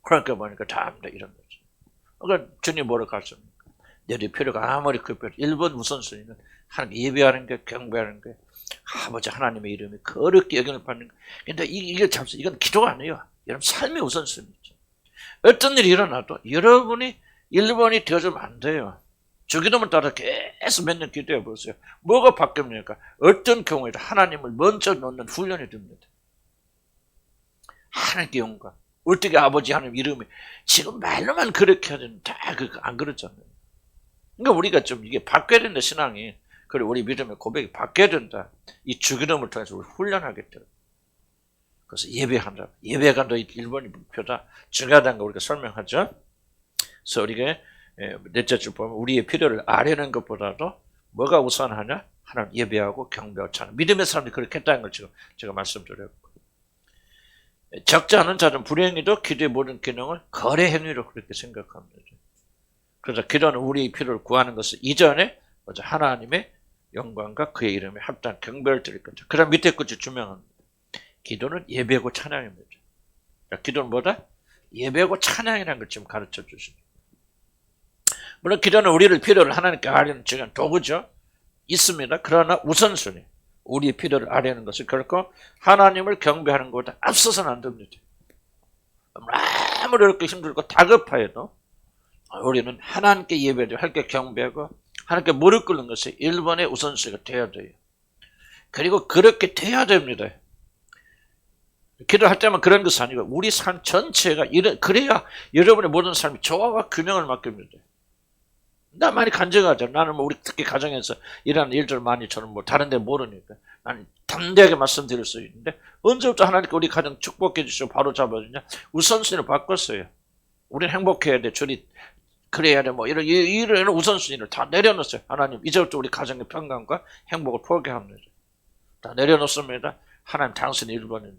그러니까 보니까 다음다 이런 거지. 그러니까 주님 뭐라고 하십니까? 너희 필요가 아무리 급해도 1번 우선순위는 하나님 예배하는 게 경배하는 게 아버지 하나님의 이름이 거룩히 여김을 받는 거. 근데 이건 기도가 아니에요. 여러분 삶의 우선순위죠. 어떤 일이 일어나도 여러분이 1번이 되어주면 안 돼요. 주기도문 따라 계속 몇 년 기도해 보세요. 뭐가 바뀝니까? 어떤 경우에도 하나님을 먼저 놓는 훈련이 됩니다. 하나님께 영광. 어떻게 아버지 하나님 이름이 지금 말로만 그렇게 하는 다 안 그렇잖아요. 그러니까 우리가 좀 이게 바뀌어야 된다 신앙이. 그리고 우리 믿음의 고백이 바뀌어야 된다. 이 주기도문을 통해서 우리 훈련하게 돼요. 그래서 예배한다. 예배가 너 1번이 목표다. 중요하다는 거 우리가 설명하죠. 그래서 우리가 넷째 줄 보면 우리의 필요를 아뢰는 것보다도 뭐가 우선하냐? 하나님 예배하고 경배하고 찬양. 믿음의 사람들이 그렇게 했다는 걸 지금 제가 말씀드렸고. 적지 않은 자는 불행히도 기도의 모든 기능을 거래 행위로 그렇게 생각합니다. 그래서 기도는 우리의 필요를 구하는 것은 이전에 하나님의 영광과 그의 이름에 합당한 경배를 드릴 거죠. 그 다음 밑에 것이 주명합니다. 기도는 예배고 찬양입니다. 기도는 뭐다? 예배고 찬양이라는 걸 지금 가르쳐 주십니다. 물론 기도는 우리를 필요를 하나님께 아뢰는 중요한 도구죠. 있습니다. 그러나 우선순위. 우리의 필요를 아뢰는 것은 결코 하나님을 경배하는 것보다 앞서서는 안 됩니다. 아무리 어렵고 힘들고 다급하여도 우리는 하나님께 예배를 하나님께 경배하고 하나님께 무릎 꿇는 것이 1번의 우선순위가 돼야 돼요. 그리고 그렇게 돼야 됩니다. 기도할 때만 그런 것이 아니고 우리 삶 전체가 그래야 여러분의 모든 삶이 조화와 균형을 맡깁니다. 나 많이 간증하죠. 나는 우리 특히 가정에서 일하는 일들 많이 저는 다른 데 모르니까 나는 담대하게 말씀드릴 수 있는데 언제부터 하나님께 우리 가정 축복해 주시고 바로 잡아주냐? 우선순위를 바꿨어요. 우리는 행복해야 돼. 그래야 돼. 이런 우선순위를 다 내려놓았어요. 하나님 이제부터 우리 가정의 평강과 행복을 포기합니다. 다 내려놓습니다. 하나님 당신이 1번입니다.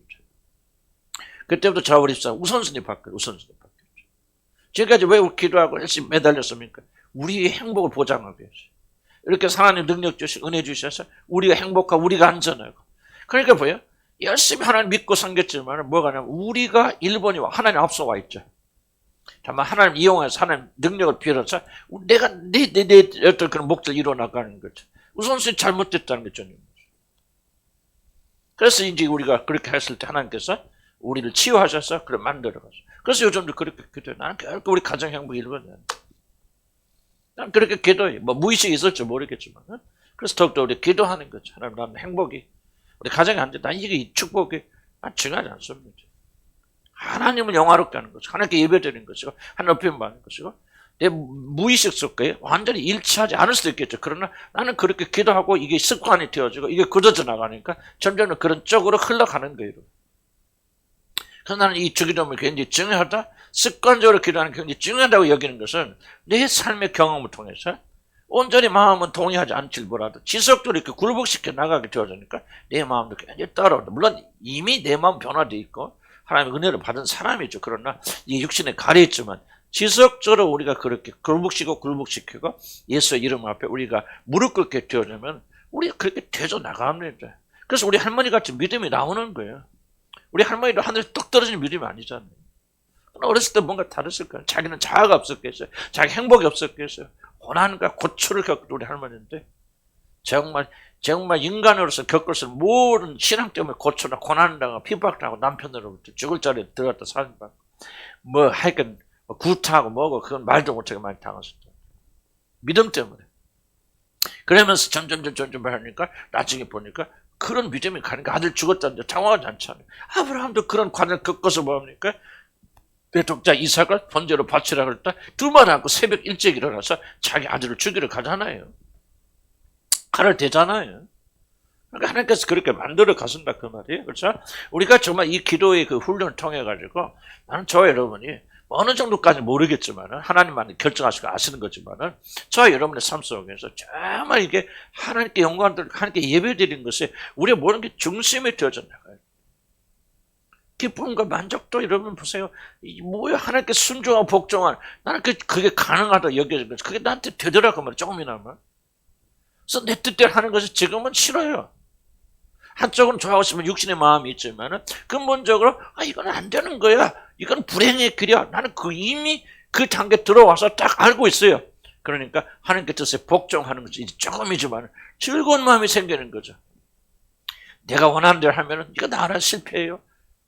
그때부터 저와 우리 집사 우선순위 바뀌었죠. 지금까지 왜 기도하고 열심히 매달렸습니까? 우리의 행복을 보장하기 위해서. 이렇게 하나님 능력 주시고 은혜 주셔서 우리가 행복하고 우리가 안전하고. 그러니까 뭐예요? 열심히 하나님 믿고 섬겼지만 뭐가 냐면 우리가 1번이 하나님 앞서와 있죠. 다만 하나님 이용해서 하나님 능력을 빌어서 내가 내 어떤 그런 목적을 이루어 나가는 거죠. 우선순위 잘못됐다는 거죠. 그래서 이제 우리가 그렇게 했을 때 하나님께서 우리를 치유하셔서 그걸 만들어가서. 그래서 요즘도 그렇게 기도해. 나는 결국 우리 가정 행복 1번이야. 난 그렇게 기도해. 뭐 무의식이 있을지 모르겠지만. 그래서 더욱더 우리 기도하는 거죠. 하나님 나는 행복이 우리 가정이 안 돼. 난 이게 축복이 난 중요하지 않습니다. 하나님을 영화롭게 하는 것이고 하나님께 예배드리는 것이고 하나님 높임 받는 것이고 내 무의식 속에 완전히 일치하지 않을 수도 있겠죠. 그러나 나는 그렇게 기도하고 이게 습관이 되어지고 이게 굳어져 나가니까 점점 그런 쪽으로 흘러가는 거예요. 그래서 나는 이 주기도문이 굉장히 중요하다. 습관적으로 기도하는 게 굉장히 중요하다고 여기는 것은 내 삶의 경험을 통해서 온전히 마음은 동의하지 않을지라도 지속적으로 이렇게 굴복시켜 나가게 되어지니까 내 마음도 굉장히 따라온다. 물론 이미 내 마음 변화되어 있고 하나님의 은혜를 받은 사람이죠. 그러나 이 육신에 가려있지만 지속적으로 우리가 그렇게 굴복시키고 예수의 이름 앞에 우리가 무릎 꿇게 되어지면 우리가 그렇게 되져 나갑니다. 그래서 우리 할머니 같이 믿음이 나오는 거예요. 우리 할머니도 하늘에 뚝 떨어지는 믿음이 아니잖아요. 어렸을 때 뭔가 다르실 거예요. 자기는 자아가 없었겠어요. 자기 행복이 없었겠어요. 고난과 고초를 겪은 우리 할머니인데 정말 인간으로서 겪을 수 있는 모든 신앙 때문에 고초나 고난당하고 핍박당하고 남편으로부터 죽을 자리에 들어갔다 살인받고 뭐 하여간 구타하고 뭐고 그건 말도 못하게 많이 당했었죠. 믿음 때문에. 그러면서 점점 하니까 나중에 보니까 그런 믿음이 가니까 아들 죽었다는데 당황하지 않잖아요. 아브라함도 그런 관을 겪어서 뭡니까? 내 독자 이삭을 번제로 바치라 그럴 때 두말 않고 새벽 일찍 일어나서 자기 아들을 죽이러 가잖아요. 칼을 대잖아요. 그러니까 하나님께서 그렇게 만들어 가신다 그 말이에요. 그렇죠? 우리가 정말 이 기도의 그 훈련을 통해 가지고 나는 저와 여러분이 어느 정도까지 모르겠지만 하나님만 결정하시고 아시는 거지만 저와 여러분의 삶 속에서 정말 이게 하나님께 영광을 드리고 하나님께 예배드리는 것이 우리의 모든 게 중심이 되어져 나가요. 기쁨과 만족도 여러분 보세요. 뭐야 하나님께 순종하고 복종한 나는 그게 가능하다 여겨진 거죠. 그게 나한테 되더라고 말이야 조금이나마. 그래서 내 뜻대로 하는 것이 지금은 싫어요. 한쪽은 좋아하고 싶으면 육신의 마음이 있지만 근본적으로 이건 안 되는 거야. 이건 불행의 길이야. 나는 이미 그 단계에 들어와서 딱 알고 있어요. 그러니까 하나님께 뜻에 복종하는 것이 조금이지만 즐거운 마음이 생기는 거죠. 내가 원하는 대로 하면 이거 나라 실패해요.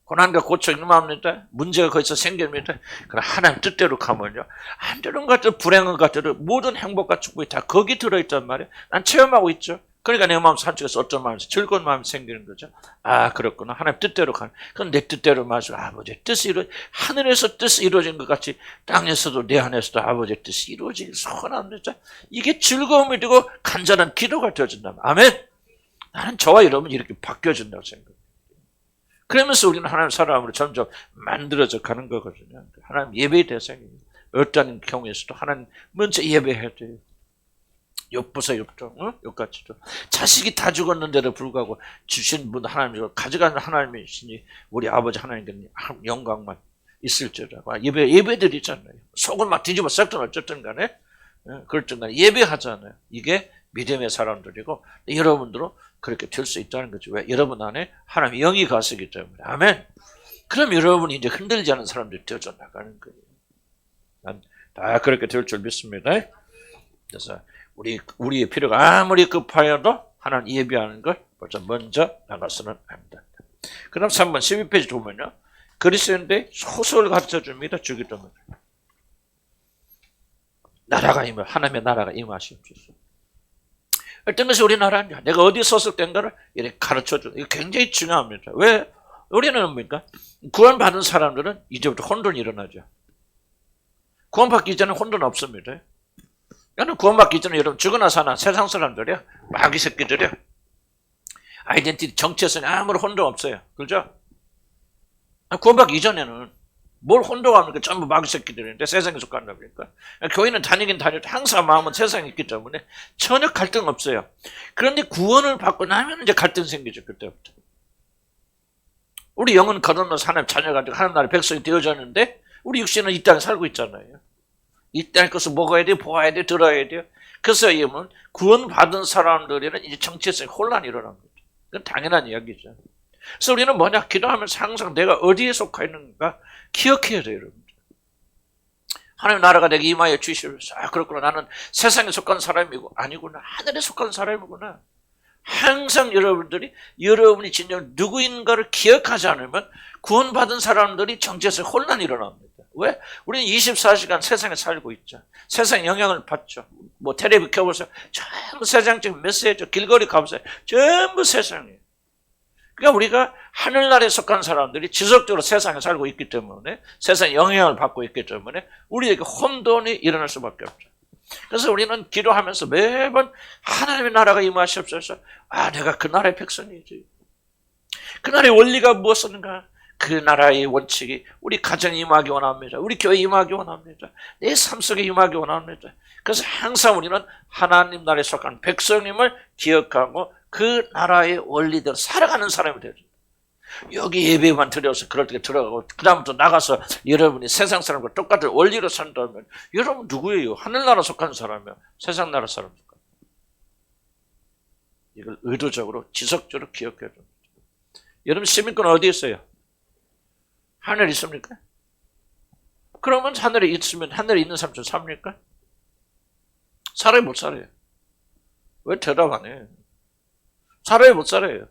고난과 고초 있는 마음입니다. 문제가 거기서 생깁니다. 그럼 하나님 뜻대로 가면요. 안 되는 것들, 불행한 것들, 모든 행복과 축복이 다 거기 들어있단 말이에요. 난 체험하고 있죠. 그러니까 내 마음 산쪽에서 어떤 마음이 즐거운 마음이 생기는 거죠. 아 그렇구나. 하나님 뜻대로 가는. 그건 내 뜻대로 마시고 아버지의 뜻이 하늘에서 뜻이 이루어진 것 같이 땅에서도 내 안에서도 아버지의 뜻이 이루어지길 소원합니다. 이게 즐거움이 되고 간절한 기도가 되어진다. 아멘. 나는 저와 여러분이 이렇게 바뀌어진다고 생각해요. 그러면서 우리는 하나님 사람으로 점점 만들어져 가는 거거든요. 하나님 예배의 대상이에요. 어떤 경우에서도 하나님 먼저 예배해야 돼요. 욥보세요, 욥도, 욥같이도 자식이 다 죽었는데도 불구하고 주신 분 하나님이고 가져가는 하나님이시니 우리 아버지 하나님께 영광만 있을지라고 예배드리잖아요. 속을 막 뒤집어 썩든 어쨌든 간에 그렇든 간에 예배하잖아요. 이게 믿음의 사람들이고 여러분들은 그렇게 될 수 있다는 거죠. 왜? 여러분 안에 하나님의 영이 가시기 때문에. 아멘. 그럼 여러분이 이제 흔들리지 않은 사람들이 되어져 나가는 거예요. 난 다 그렇게 될 줄 믿습니다. 그래서 우리의 필요가 아무리 급하여도 하나님 예배하는 걸 벌써 먼저 나가서는 안 된다. 그럼 3번 12페이지 보면요. 그리스도인데 소설을 가르쳐 줍니다. 주기도문. 나라가 임하, 하나님의 나라가 임하시옵소서. 어떤 것이 우리나라냐? 내가 어디 소속된가를 이렇게 가르쳐줘. 이거 굉장히 중요합니다. 왜? 우리는 뭡니까? 구원받은 사람들은 이제부터 혼돈이 일어나죠. 구원받기 전에 혼돈 없습니다. 나는 구원받기 전에 여러분 죽으나 사나 세상 사람들이야. 마귀 새끼들이야. 아이덴티티 정체성에 아무런 혼돈 없어요. 그렇죠? 구원받기 이전에는 뭘 혼동합니까? 전부 마귀 새끼들인데 세상에 속한다 보니까. 교회는 다니긴 다녀도 항상 마음은 세상에 있기 때문에 전혀 갈등 없어요. 그런데 구원을 받고 나면 이제 갈등 생기죠. 그때부터. 우리 영은 거듭나서 하나님 자녀가 되고 하나님 나라의 백성이 되어졌는데 우리 육신은 이 땅에 살고 있잖아요. 이 땅의 것을 먹어야 돼, 보아야 돼, 들어야 돼요. 그래서 이면 구원받은 사람들에는 이제 정치에서 혼란이 일어난 거죠. 그건 당연한 이야기죠. 그래서 우리는 뭐냐? 기도하면서 항상 내가 어디에 속해 있는가 기억해야 돼요, 여러분. 하나님 나라가 내게 임하여 주시면서, 아, 그렇구나. 나는 세상에 속한 사람이고, 아니구나. 하늘에 속한 사람이구나. 항상 여러분이 진정 누구인가를 기억하지 않으면 구원받은 사람들이 정치에서 혼란이 일어납니다. 왜? 우리는 24시간 세상에 살고 있죠. 세상 영향을 받죠. 뭐 텔레비 켜보세요. 전부 세상적인 메시지, 길거리 가보세요. 전부 세상이에요. 그러니까 우리가 하늘나라에 속한 사람들이 지속적으로 세상에 살고 있기 때문에, 세상에 영향을 받고 있기 때문에 우리에게 혼돈이 일어날 수밖에 없죠. 그래서 우리는 기도하면서 매번 하나님의 나라가 임하시옵소서. 아, 내가 그 나라의 백성이지. 그 나라의 원리가 무엇인가? 그 나라의 원칙이 우리 가정에 임하기 원합니다. 우리 교회에 임하기 원합니다. 내 삶 속에 임하기 원합니다. 그래서 항상 우리는 하나님 나라에 속한 백성임을 기억하고 그 나라의 원리대로 살아가는 사람이 되죠. 여기 예배만 드려서 그럴 때 들어가고 그 다음부터 나가서 여러분이 세상 사람과 똑같은 원리로 산다면 여러분 누구예요? 하늘나라 속한 사람이야? 세상 나라 사람일까? 이걸 의도적으로 지속적으로 기억해야 됩니다. 여러분 시민권은 어디 있어요? 하늘에 있습니까? 그러면 하늘에 있으면 하늘에 있는 사람처럼 삽니까? 살아요, 못 살아요? 왜 대답 안 해요? 살아요, 못 살아요?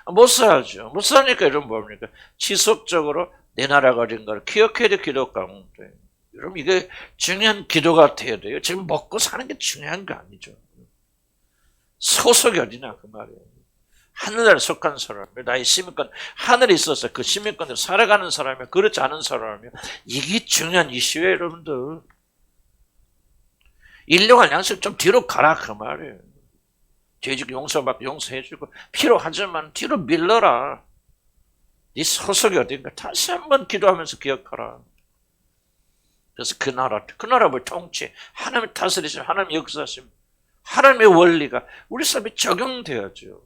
못 살죠. 못 사니까 여러분 뭡니까? 지속적으로 내 나라가 어딘가를 기억해야 돼, 기도 가운데. 여러분 이게 중요한 기도가 돼야 돼요. 지금 먹고 사는 게 중요한 거 아니죠. 소속이 어디나 그 말이에요. 하늘나라에 속한 사람이요. 나의 시민권, 하늘에 있어서 그 시민권으로 살아가는 사람이요. 그렇지 않은 사람이요. 이게 중요한 이슈예요, 여러분들. 인류가 양식 좀 뒤로 가라, 그 말이에요. 죄짓고 용서받고 용서해주고 필요하지만 뒤로 밀러라. 네 소속이 어딘가 다시 한번 기도하면서 기억하라. 그래서 그 나라를 통치, 하나님의 다스리심, 하나님의 역사심, 하나님의 원리가 우리 삶에 적용돼야죠.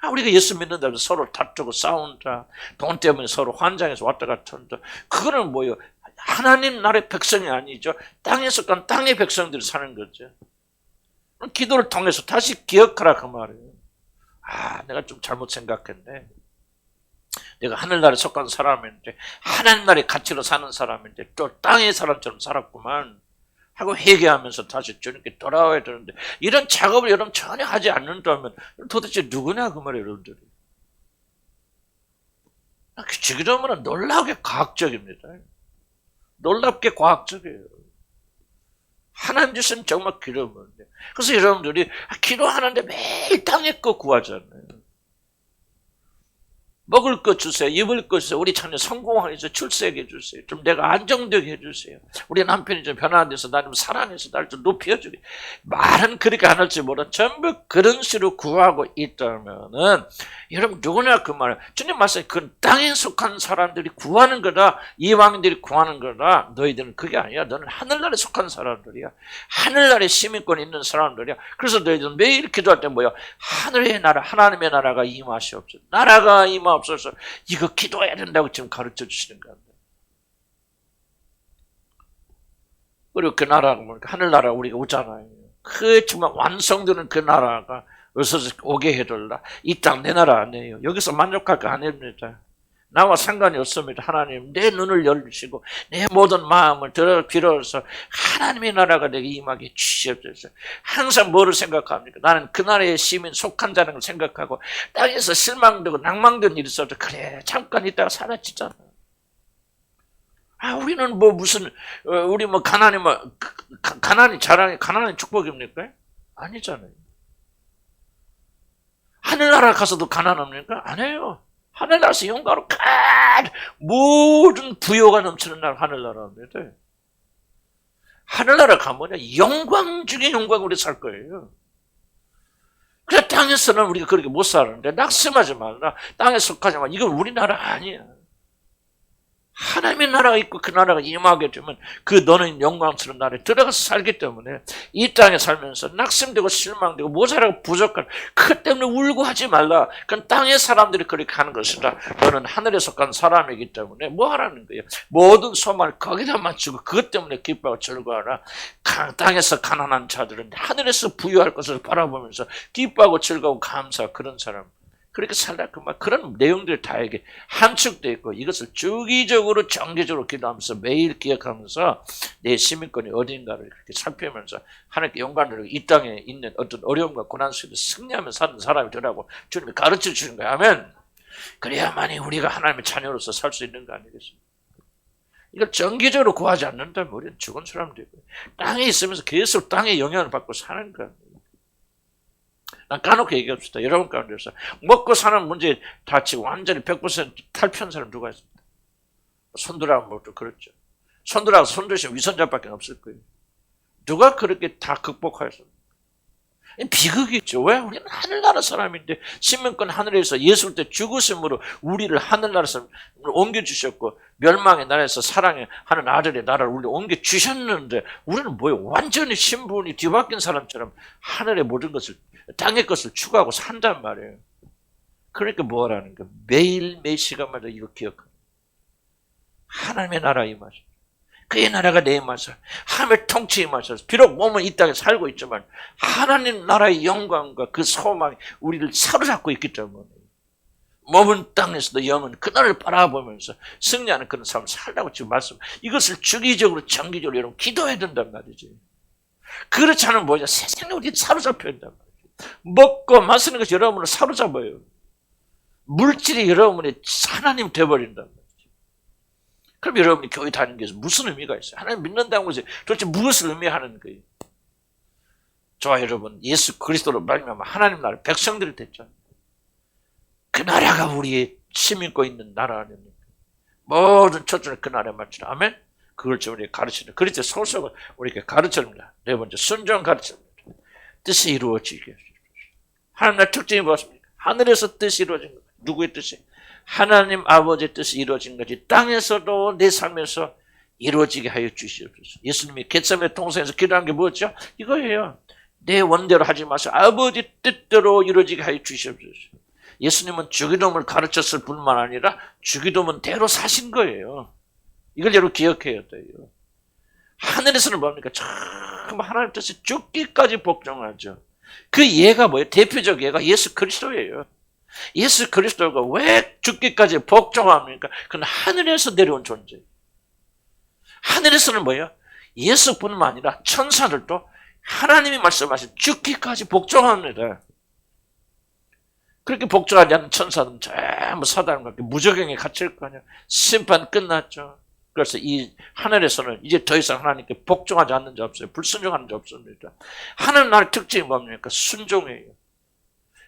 우리가 예수 믿는다고 서로 다투고 싸운다, 돈 때문에 서로 환장해서 왔다 갔다 한다. 그거는 뭐예요? 하나님 나라의 백성이 아니죠. 땅에 속한 땅의 백성들이 사는 거죠. 기도를 통해서 다시 기억하라 그 말이에요. 아, 내가 좀 잘못 생각했네. 내가 하늘나라에 속한 사람인데, 하나님 나라의 가치로 사는 사람인데 또 땅의 사람처럼 살았구만 하고 회개하면서 다시 주님께 돌아와야 되는데, 이런 작업을 여러분 전혀 하지 않는다면 도대체 누구냐 그 말이에요, 여러분들이. 지금은 놀랍게 과학적입니다. 놀랍게 과학적이에요. 하나님 주신 정말 기도문데. 그래서 여러분들이 기도하는데 매일 땅에 거 구하잖아요. 먹을 것 주세요. 입을 것 주세요. 우리 자녀 성공하게 해주세요. 출세하게 해주세요. 좀 내가 안정되게 해주세요. 우리 남편이 좀 변화돼서 나 좀 사랑해서 날 좀 높여주게. 말은 그렇게 안 할지 몰라. 전부 그런 식으로 구하고 있다면은 여러분 누구나 그 말을 주님 말씀에 그 땅에 속한 사람들이 구하는 거다. 이방인들이 구하는 거다. 너희들은 그게 아니야. 너는 하늘나라에 속한 사람들이야. 하늘나라에 시민권 있는 사람들이야. 그래서 너희들은 매일 기도할 때 뭐야? 하늘의 나라, 하나님의 나라가 임하시옵소서. 나라가 임하옵소서. 이거 기도해야 된다고 지금 가르쳐 주시는 겁니다. 그리고 그 나라가 뭐니까 하늘나라 우리가 오잖아요. 그 정말 완성되는 그 나라가 어서 오게 해달라. 이 땅 내 나라 아니에요. 여기서 만족할 거 아닙니다. 나와 상관이 없습니다. 하나님 내 눈을 열으시고 내 모든 마음을 빌어서 하나님의 나라가 내게 임하게 주시옵소서. 항상 뭐를 생각합니까? 나는 그 나라의 시민 속한 자라는 걸 생각하고 땅에서 실망되고 낭망된 일이 있어도 그래 잠깐 있다가 사라지잖아. 우리는 뭐 무슨 우리 뭐 가난이 가난이 자랑이 가난이 축복입니까? 아니잖아요. 하늘나라 가서도 가난합니까? 안 해요. 하늘나라에서 영광으로 모든 부여가 넘치는 나라 하늘나라입니다. 하늘나라 가면 영광 중에 영광으로 살 거예요. 그래 땅에서는 우리가 그렇게 못 사는데 낙심하지 말라. 땅에 속하지 마. 이건 우리나라 아니야. 하나님의 나라가 있고 그 나라가 임하게 되면 그 너는 영광스러운 나라에 들어가서 살기 때문에 이 땅에 살면서 낙심되고 실망되고 모자라고 부족한 그 때문에 울고 하지 말라. 그건 땅의 사람들이 그렇게 하는 것이다. 너는 하늘에 속한 사람이기 때문에 뭐 하라는 거예요. 모든 소망을 거기다 맞추고 그것 때문에 기뻐하고 즐거워하라. 땅에서 가난한 자들은 하늘에서 부유할 것을 바라보면서 기뻐하고 즐거워 감사하고 그런 사람. 그렇게 살라 그런 내용들 다 이게 함축되어 있고 이것을 주기적으로 정기적으로 기도하면서 매일 기억하면서 내 시민권이 어딘가를 그렇게 살피면서 하나님께 영광을 이 땅에 있는 어떤 어려움과 고난 속에서 승리하며 사는 사람이 되라고 주님이 가르쳐 주는 거예요. 아멘. 그래야만이 우리가 하나님의 자녀로서 살 수 있는 거 아니겠습니까? 이걸 정기적으로 구하지 않는다면 우리는 죽은 사람들이고 땅에 있으면서 계속 땅의 영향을 받고 사는 거예요. 난 까놓고 얘기합시다. 여러분 가운데서 먹고 사는 문제 다치고 완전히 100% 탈피한 사람 누가 있습니까? 손들하고 뭐또 그렇죠. 손들하고 손드시면 위선자밖에 없을 거예요. 누가 그렇게 다 극복하였습니까? 비극이죠. 왜? 우리는 하늘나라 사람인데 신명권 하늘에서 예수 때 죽으심으로 우리를 하늘나라 사람으로 옮겨주셨고 멸망의 나라에서 사랑의 하는 아들의 나라를 우리 옮겨주셨는데 우리는 뭐예요? 완전히 신분이 뒤바뀐 사람처럼 하늘의 모든 것을 땅의 것을 추구하고 산단 말이에요. 그러니까 뭐라는 거예요? 매일매일 시간마다 이거 기억하는 하나님의 나라 임하셔. 그의 나라가 내 임하셔. 하나님의 통치 임하셔. 비록 몸은 이 땅에 살고 있지만 하나님 나라의 영광과 그 소망이 우리를 사로잡고 있기 때문에 몸은 땅에서도 영은 그날을 바라보면서 승리하는 그런 삶을 살라고 지금 말씀. 이것을 주기적으로 정기적으로 여러분 기도해야 된단 말이지. 그렇지 않으면 뭐냐? 세상에 우리 사로잡혀야 된단 말이지. 먹고 마시는 것이 여러분을 사로잡아요. 물질이 여러분의 하나님 되어버린단 말이죠. 그럼 여러분이 교회 다니는 게 무슨 의미가 있어요? 하나님 믿는다는 것이 도대체 무엇을 의미하는 거예요? 저와 여러분, 예수 그리스도로 말미암아 하나님 나라 백성들이 됐잖아요. 그 나라가 우리의 시민권 있는 나라 아닙니까? 모든 초점을 그 나라에 맞추라. 아멘? 그걸 좀 우리가 가르치는. 그래서 소속을 우리에게 가르쳐줍니다. 네 번째, 순종 가르쳐줍니다. 뜻이 이루어지게. 하나님 나라의 특징이 무엇입니까? 하늘에서 뜻이 이루어진 것. 누구의 뜻이? 하나님 아버지의 뜻이 이루어진 것이 땅에서도 내 삶에서 이루어지게 하여 주시옵소서. 예수님이 겟세마네 동산에서 기도한 게 뭐였죠? 이거예요. 내 원대로 하지 마시고 아버지 뜻대로 이루어지게 하여 주시옵소서. 예수님은 주기도문을 가르쳤을 뿐만 아니라 주기도문대로 사신 거예요. 이걸 여러분 기억해야 돼요. 하늘에서는 뭡니까? 참 하나님 뜻이 죽기까지 복종하죠. 그 예가 뭐예요? 대표적 예가 예수 그리스도예요. 예수 그리스도가 왜 죽기까지 복종합니까? 그건 하늘에서 내려온 존재예요. 하늘에서는 뭐예요? 예수뿐만 아니라 천사들도 하나님이 말씀하신 죽기까지 복종합니다. 그렇게 복종하지 않는 천사들은 전부 사단과 무저갱에 갇힐 거 아니에요. 심판 끝났죠. 그래서 이 하늘에서는 이제 더 이상 하나님께 복종하지 않는 자 없어요. 불순종하는 자 없습니다. 하늘 나라의 특징이 뭡니까? 순종이에요.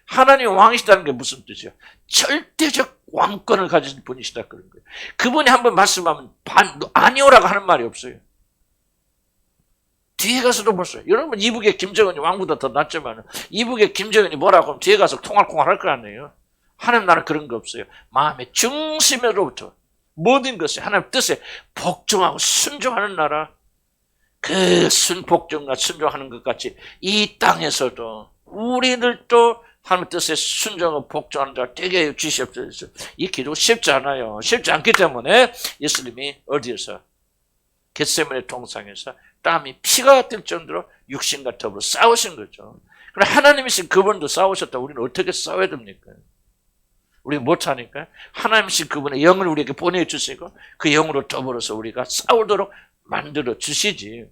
하나님 왕이시다는 게 무슨 뜻이에요? 절대적 왕권을 가진 분이시다 그런 거예요. 그분이 한번 말씀하면 아니오라고 하는 말이 없어요. 뒤에 가서도 보세요. 여러분 이북의 김정은이 왕보다 더 낫지만 이북의 김정은이 뭐라고 하면 뒤에 가서 통할콩할 할 거 아니에요. 하나님 나라는 그런 거 없어요. 마음의 중심으로부터 모든 것이 하나님 뜻에 복종하고 순종하는 나라. 그 복종과 순종하는 것 같이 이 땅에서도 우리들도 하나님 뜻에 순종하고 복종하는 자 되게 해 주시옵소서. 이 기도 쉽지 않아요. 쉽지 않기 때문에 예수님이 어디에서? 겟세마네 동산에서 땀이 피가 뜰 정도로 육신과 더불어 싸우신 거죠. 그럼 하나님이신 그분도 싸우셨다. 우리는 어떻게 싸워야 됩니까? 우리 못하니까 하나님이신 그분의 영을 우리에게 보내주시고 그 영으로 더불어서 우리가 싸우도록 만들어 주시지.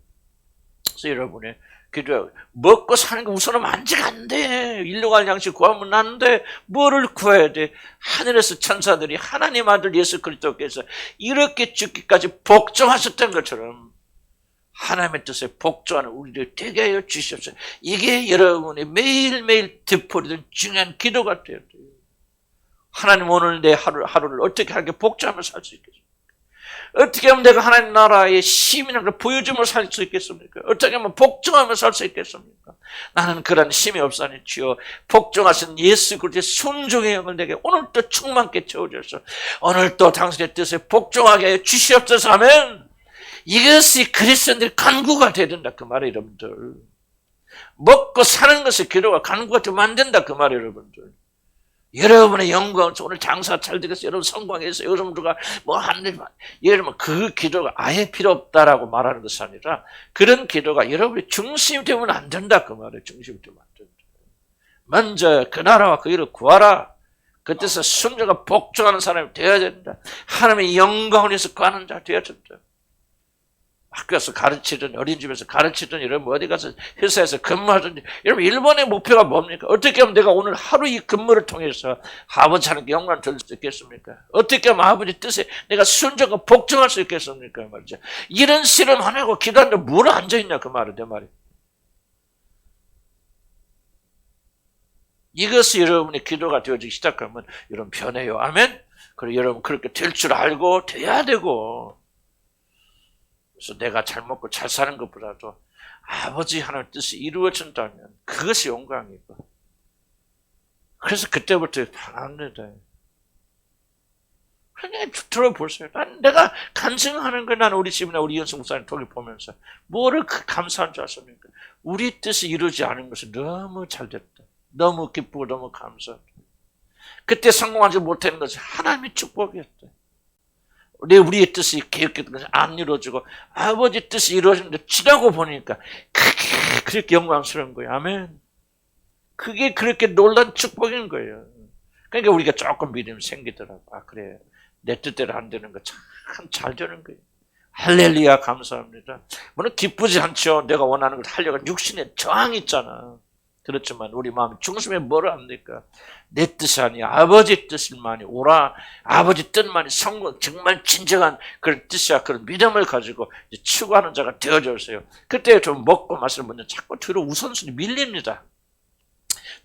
그래서 여러분의 기도하고 먹고 사는 거 우선은 만지가 안 돼. 일용할 양식 구하면 안 돼. 뭐를 구해야 돼? 하늘에서 천사들이 하나님 아들 예수 그리스도께서 이렇게 죽기까지 복종하셨던 것처럼 하나님의 뜻에 복종하는 우리를 되게 하여 주시옵소서. 이게 여러분의 매일매일 되풀이된 중요한 기도가 되어야 돼요. 하나님 오늘 내 하루를 어떻게 하게 복종하며 살 수 있겠습니까? 어떻게 하면 내가 하나님 나라의 시민인 걸 보여줌을 살 수 있겠습니까? 어떻게 하면 복종하며 살 수 있겠습니까? 나는 그런 힘이 없사니 주여 복종하신 예수 그리스도의 순종의 영을 내게 오늘도 충만케 채워주셔서 오늘도 당신의 뜻에 복종하게 하여 주시옵소서. 아멘. 이것이 그리스도인들의 간구가 되야 된다 그 말이에요, 여러분들. 먹고 사는 것이 기도가 간구가 되면 안 된다 그 말이에요, 여러분들. 여러분의 영광, 오늘 장사 잘 되겠어요. 여러분 성공해서 여러분들과 뭐 하는, 여러분 그 기도가 아예 필요 없다라고 말하는 것이 아니라 그런 기도가 여러분의 중심이 되면 안 된다 그 말이에요. 중심이 되면 안 된다. 먼저 그 나라와 그 일을 구하라. 그 뜻에 순종과 복종하는 사람이 되어야 된다. 하나님의 영광을 위해서 구하는 자 되어야 된다. 학교에서 가르치든 어린이집에서 가르치든 여러분 어디 가서 회사에서 근무하든지 여러분 일본의 목표가 뭡니까? 어떻게 하면 내가 오늘 하루 이 근무를 통해서 아버지 하나님께 영광을 돌릴 수 있겠습니까? 어떻게 하면 아버지 뜻에 내가 순종과 복종할 수 있겠습니까? 말이죠. 이런 실험 안 하고 기도하는데 뭘 앉아있냐 그 말은 내 말이. 이것이 여러분의 기도가 되어지기 시작하면 여러분 변해요. 아멘? 그리고 여러분 그렇게 될 줄 알고 돼야 되고, 그래서 내가 잘 먹고 잘 사는 것보다도 아버지 하나님의 뜻이 이루어진다면 그것이 영광이고, 그래서 그때부터 편합니다. 그냥 들어보세요. 내가 간증하는 거예요. 나는 우리 집이나 우리 연수 목사님 통해 보면서 뭐를 감사한 줄 아십니까? 우리 뜻이 이루어지지 않은 것이 너무 잘 됐다. 너무 기쁘고 너무 감사하다. 그때 성공하지 못하는 것이 하나님의 축복이었다. 우리의 뜻이 계획했던 것이 안 이루어지고 아버지 뜻이 이루어지는데 지나고 보니까 그게 그렇게 영광스러운 거예요. 아멘. 그게 그렇게 놀란 축복인 거예요. 그러니까 우리가 조금 믿음이 생기더라고. 아 그래, 내 뜻대로 안 되는 거 참 잘 되는 거예요. 할렐루야, 감사합니다. 물론 기쁘지 않죠. 내가 원하는 걸 하려고 육신에 저항이 있잖아. 그렇지만 우리 마음 중심에 뭐를 합니까? 내 뜻이 아니야 아버지 뜻만이 오라. 아버지 뜻만이 성공, 정말 진정한 그런 뜻이야. 그런 믿음을 가지고 추구하는 자가 되어져서요. 그때 좀 먹고 마시는 분은 자꾸 뒤로 우선순위 밀립니다.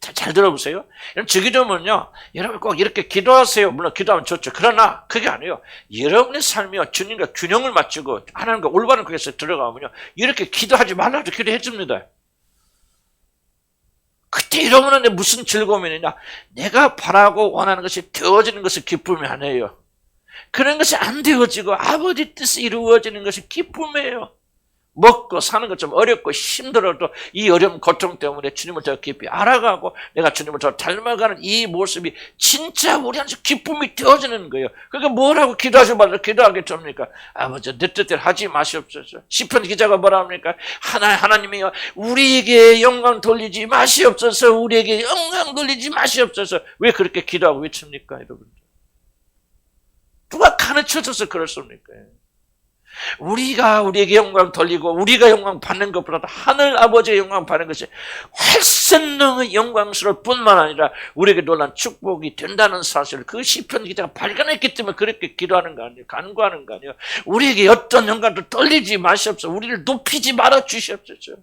잘 들어보세요. 주기도문요, 여러분 꼭 이렇게 기도하세요. 물론 기도하면 좋죠. 그러나 그게 아니에요. 여러분의 삶이요, 주님과 균형을 맞추고 하나님과 올바른 곳에서 들어가면요, 이렇게 기도하지 말라도 기도해 줍니다. 그때 이러면 무슨 즐거움이냐? 내가 바라고 원하는 것이 되어지는 것이 기쁨이 아니에요. 그런 것이 안 되어지고 아버지 뜻이 이루어지는 것이 기쁨이에요. 먹고 사는 것 좀 어렵고 힘들어도 이 어려운 고통 때문에 주님을 더 깊이 알아가고 내가 주님을 더 닮아가는 이 모습이 진짜 우리한테 기쁨이 되어지는 거예요. 그러니까 뭐라고 기도하지 말라 기도하겠습니까? 아버지 내 뜻대로 하지 마시옵소서. 시편 기자가 뭐라 합니까? 하나님이여 우리에게 영광 돌리지 마시옵소서. 우리에게 영광 돌리지 마시옵소서. 왜 그렇게 기도하고 외칩니까, 여러분? 누가 가르쳐줘서 그렇습니까? 우리가 우리에게 영광 돌리고 우리가 영광 받는 것보다 하늘 아버지의 영광 받는 것이 훨씬 더 영광스러울 뿐만 아니라 우리에게 놀란 축복이 된다는 사실을 그 시편 기자가 발견했기 때문에 그렇게 기도하는 거 아니에요. 간구하는 거 아니에요. 우리에게 어떤 영광도 돌리지 마시옵소서. 우리를 높이지 말아 주시옵소서.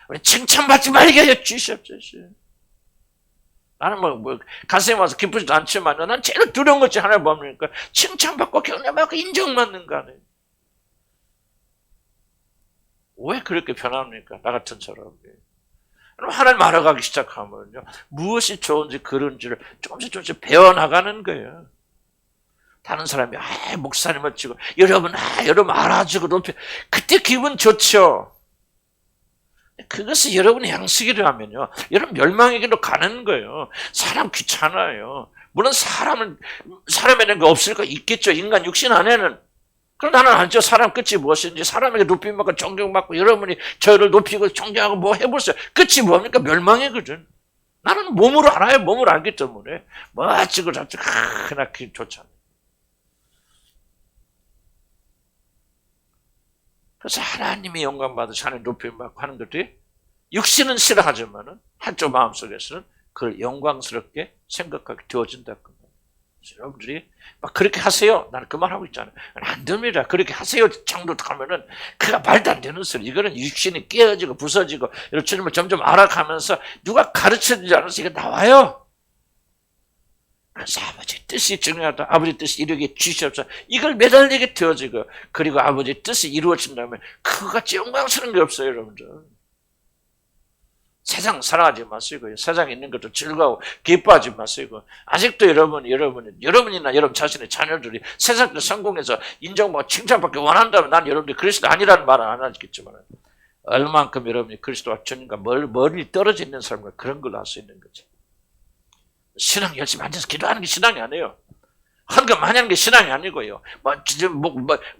우리 칭찬받지 말게 하여 주시옵소서. 나는 뭐 가슴에 와서 기쁘지도 않지만 난 제일 두려운 것이 하나 뭡니까? 칭찬받고 격려받고 인정받는 거 아니에요. 왜 그렇게 변합니까? 나 같은 사람이. 하나님 알아가기 시작하면요, 무엇이 좋은지 그런지를 조금씩 배워나가는 거예요. 다른 사람이 목사님을 치고 여러분 알아주고 높여, 그때 기분 좋죠. 그것이 여러분의 양식이라면요, 여러분 멸망에게로 가는 거예요. 사람 귀찮아요. 물론 사람에는 거 없을 거 있겠죠. 인간 육신 안에는. 그럼 나는 알죠. 사람 끝이 무엇인지. 사람에게 높임받고 존경받고 여러분이 저를 높이고 존경하고 뭐 해보세요. 끝이 뭡니까? 멸망이거든. 나는 몸으로 알아요. 몸으로 알기 때문에 뭐 어찌고 저찌고 그나 좋잖아요. 그래서 하나님이 영광 받으시 하나님 높임받고 하는 것들이 육신은 싫어하지만은 한쪽 마음속에서는 그걸 영광스럽게 생각하게 되어진다. 여러분들이 막 그렇게 하세요. 나는 그 말 하고 있잖아요. 안 됩니다. 그렇게 하세요 정도 가면은 그가 말도 안 되는 소리. 이거는 육신이 깨어지고 부서지고 주님을 점점 알아가면서 누가 가르쳐주지 않아서 이게 나와요. 그래서 아버지 뜻이 중요하다. 아버지 뜻이 이루게 주시옵소서. 이걸 매달리게 되어지고 그리고 아버지 뜻이 이루어진다면 그거같이 영광스러운 게 없어요, 여러분들. 세상 살아가지 마시고요. 세상에 있는 것도 즐거워 기뻐하지 마시고 아직도 여러분이나 여러분 자신의 자녀들이 세상에서 성공해서 인정받고 칭찬받기 원한다면 난 여러분들이 그리스도 아니라는 말은 안 하겠지만 얼만큼 여러분이 그리스도와 주님과 멀리 떨어져 있는 사람과 그런 걸 알 수 있는 거지. 신앙 열심히 앉아서 기도하는 게 신앙이 아니에요. 헌금 많이 하는 게 신앙이 아니고요.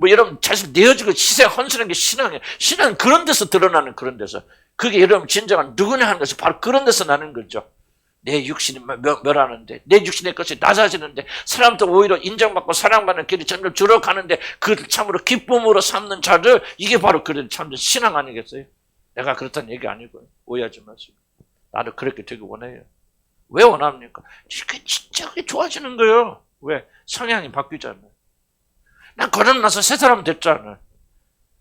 여러분 자신 내어지고 희생 헌신하는 게 신앙이에요. 신앙은 그런 데서 드러나는 그런 데서. 그게 여러분 진정한 누구냐 하는 것이 바로 그런 데서 나는 거죠. 내 육신이 멸하는데 내 육신의 것이 낮아지는데 사람도 오히려 인정받고 사랑받는 길이 점점 줄어가는데 그를 참으로 기쁨으로 삼는 자들 이게 바로 그런 참 신앙 아니겠어요? 내가 그렇다는 얘기 아니고요. 오해하지 마시고 나도 그렇게 되기 원해요. 왜 원합니까? 진짜 그게 좋아지는 거예요. 왜? 성향이 바뀌잖아요. 난 거듭나서 새 사람 됐잖아요.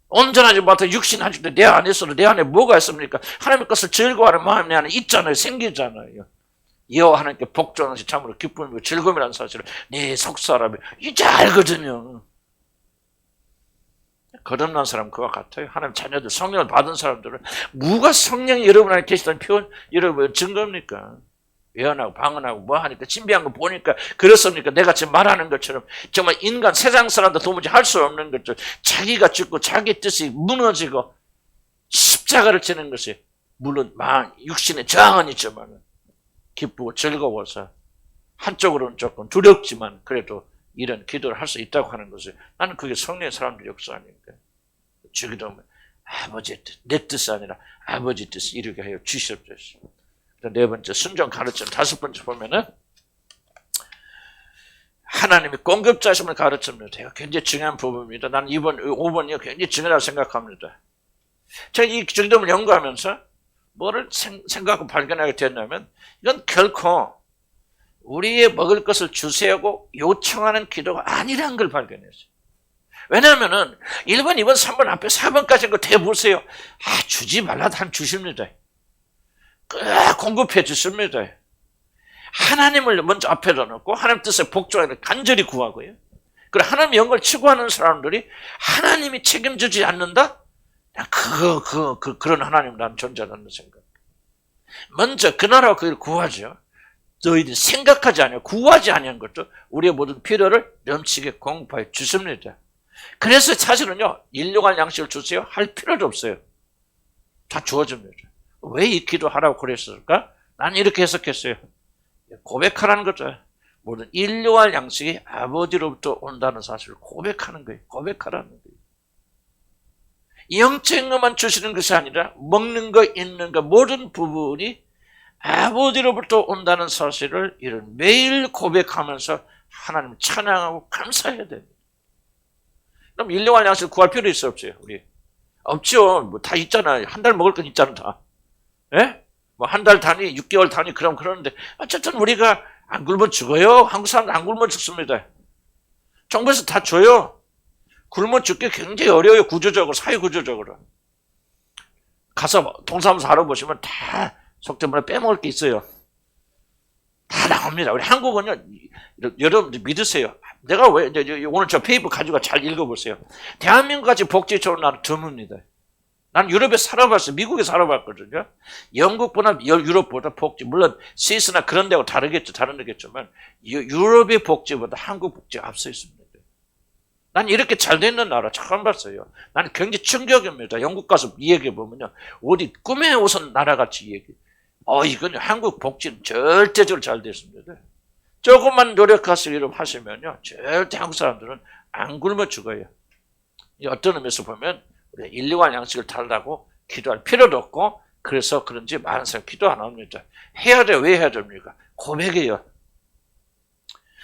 온전하지 못한 육신 아직도 내 안에 있어도 내 안에 뭐가 있습니까? 하나님의 것을 즐거워하는 마음이 내 안에 있잖아요. 생기잖아요. 여호와 하나님께 복종하는 것이 참으로 기쁨이고 즐거움이라는 사실을 내 속사람이 이제 알거든요. 거듭난 사람 그와 같아요. 하나님 자녀들 성령을 받은 사람들은 누가 성령이 여러분 안에 계시다는 표현 여러분 증거입니까? 예언하고 방언하고 뭐 하니까 신비한 거 보니까 그렇습니까? 내가 지금 말하는 것처럼 정말 인간 세상 사람도 도무지 할 수 없는 것들 자기가 죽고 자기 뜻이 무너지고 십자가를 지는 것이 물론 육신의 저항은 있지만 기쁘고 즐거워서 한쪽으로는 조금 두렵지만 그래도 이런 기도를 할 수 있다고 하는 것을 나는 그게 성령의 사람들 역사 아닙니까? 주기도하면 아버지의 뜻, 내 뜻이 아니라 아버지 뜻을 이루게 하여 주시옵소서. 네 번째 순종 가르침, 다섯 번째 보면은 하나님이 공급자심을 가르칩니다. 굉장히 중요한 부분입니다. 나는 5번이 굉장히 중요하다고 생각합니다. 제가 이 정도를 연구하면서 뭐를 생각하고 발견하게 됐냐면 이건 결코 우리의 먹을 것을 주세요고 요청하는 기도가 아니라는 걸 발견했어요. 왜냐하면은 1번, 2번, 3번 앞에 4번까지 거 대보세요. 주지 말라도 한 주십니다. 공급해 주십니다. 하나님을 먼저 앞에다 놓고 하나님 뜻에 복종하는 간절히 구하고요. 그리고 하나님 영광을 추구하는 사람들이 하나님이 책임지지 않는다? 그런 하나님 나는 존재한다는 생각. 먼저 그 나라와 그를 구하죠. 너희들이 생각하지 않아요. 구하지 않은 것도 우리의 모든 필요를 넘치게 공급하여 주십니다. 그래서 사실은요, 일용할 양식을 주세요 할 필요도 없어요. 다 주어집니다. 왜 이 기도하라고 그랬을까? 나는 이렇게 해석했어요. 고백하라는 거죠. 모든 일용할 양식이 아버지로부터 온다는 사실을 고백하는 거예요. 고백하라는 거예요. 영적인 것만 주시는 것이 아니라 먹는 거, 있는 거 모든 부분이 아버지로부터 온다는 사실을 이런 매일 고백하면서 하나님을 찬양하고 감사해야 됩니다. 그럼 일용할 양식을 구할 필요 있어 없어요? 우리 없죠. 뭐 다 있잖아요. 한 달 먹을 건 있잖아 다. 예? 뭐 한 달 단위, 6개월 단위 그러는데 어쨌든 우리가 안 굶어 죽어요. 한국 사람들 안 굶어 죽습니다. 정부에서 다 줘요. 굶어 죽기 굉장히 어려워요. 구조적으로, 사회 구조적으로. 가서 동사무소 알아보시면 다 속된 말에 빼먹을 게 있어요. 다 나옵니다. 우리 한국은요, 여러분들 믿으세요. 내가 왜, 오늘 저 페이퍼 가지고 잘 읽어보세요. 대한민국같이 복지 좋은 나라 드뭅니다. 난 유럽에 살아봤어요. 미국에 살아봤거든요. 영국보다 유럽보다 복지, 물론 스위스나 그런 데하고 다르겠지만 유럽의 복지보다 한국 복지가 앞서 있습니다. 난 이렇게 잘 되는 나라 처음 봤어요. 나는 굉장히 충격입니다. 영국 가서 이야기해보면요. 어디 꿈에 오선 나라같이 얘기. 이건 한국 복지는 절대적으로 잘 됐습니다. 조금만 노력해서 이렇게 하시면요. 절대 한국 사람들은 안 굶어 죽어요. 어떤 의미에서 보면 일용할 양식을 달라고 기도할 필요도 없고 그래서 그런지 많은 사람이 기도 안 합니다. 해야 돼요. 왜 해야 됩니까? 고백이에요.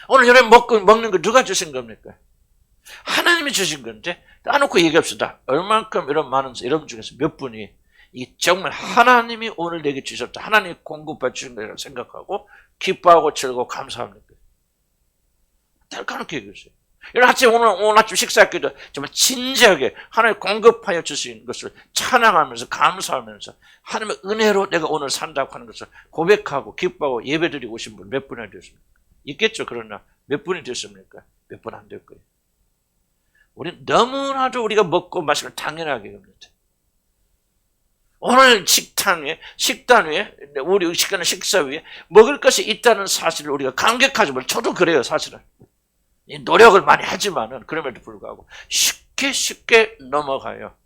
오늘 여러분 먹는 거 누가 주신 겁니까? 하나님이 주신 건데 따놓고 얘기합시다. 얼만큼 여러분 중에서 몇 분이 이 정말 하나님이 오늘 내게 주셨다. 하나님이 공급해 주신 거라고 생각하고 기뻐하고 즐거워 감사합니까? 까놓게 얘기했어요. 오늘 아침 식사할 때도 정말 진지하게 하나님 공급하여 주신 것을 찬양하면서 감사하면서 하나님의 은혜로 내가 오늘 산다고 하는 것을 고백하고 기뻐하고 예배드리고 오신 분 몇 분이나 되십니까? 있겠죠. 그러나 몇 분이 됐습니까? 몇 분 안 될 거예요. 우리는 너무나도 우리가 먹고 마시는 당연하게 겁니다. 오늘 식단 위에 우리 시간의 식사 위에 먹을 것이 있다는 사실을 우리가 감격하지 말. 저도 그래요, 사실은. 노력을 많이 하지만은 그럼에도 불구하고 쉽게 넘어가요.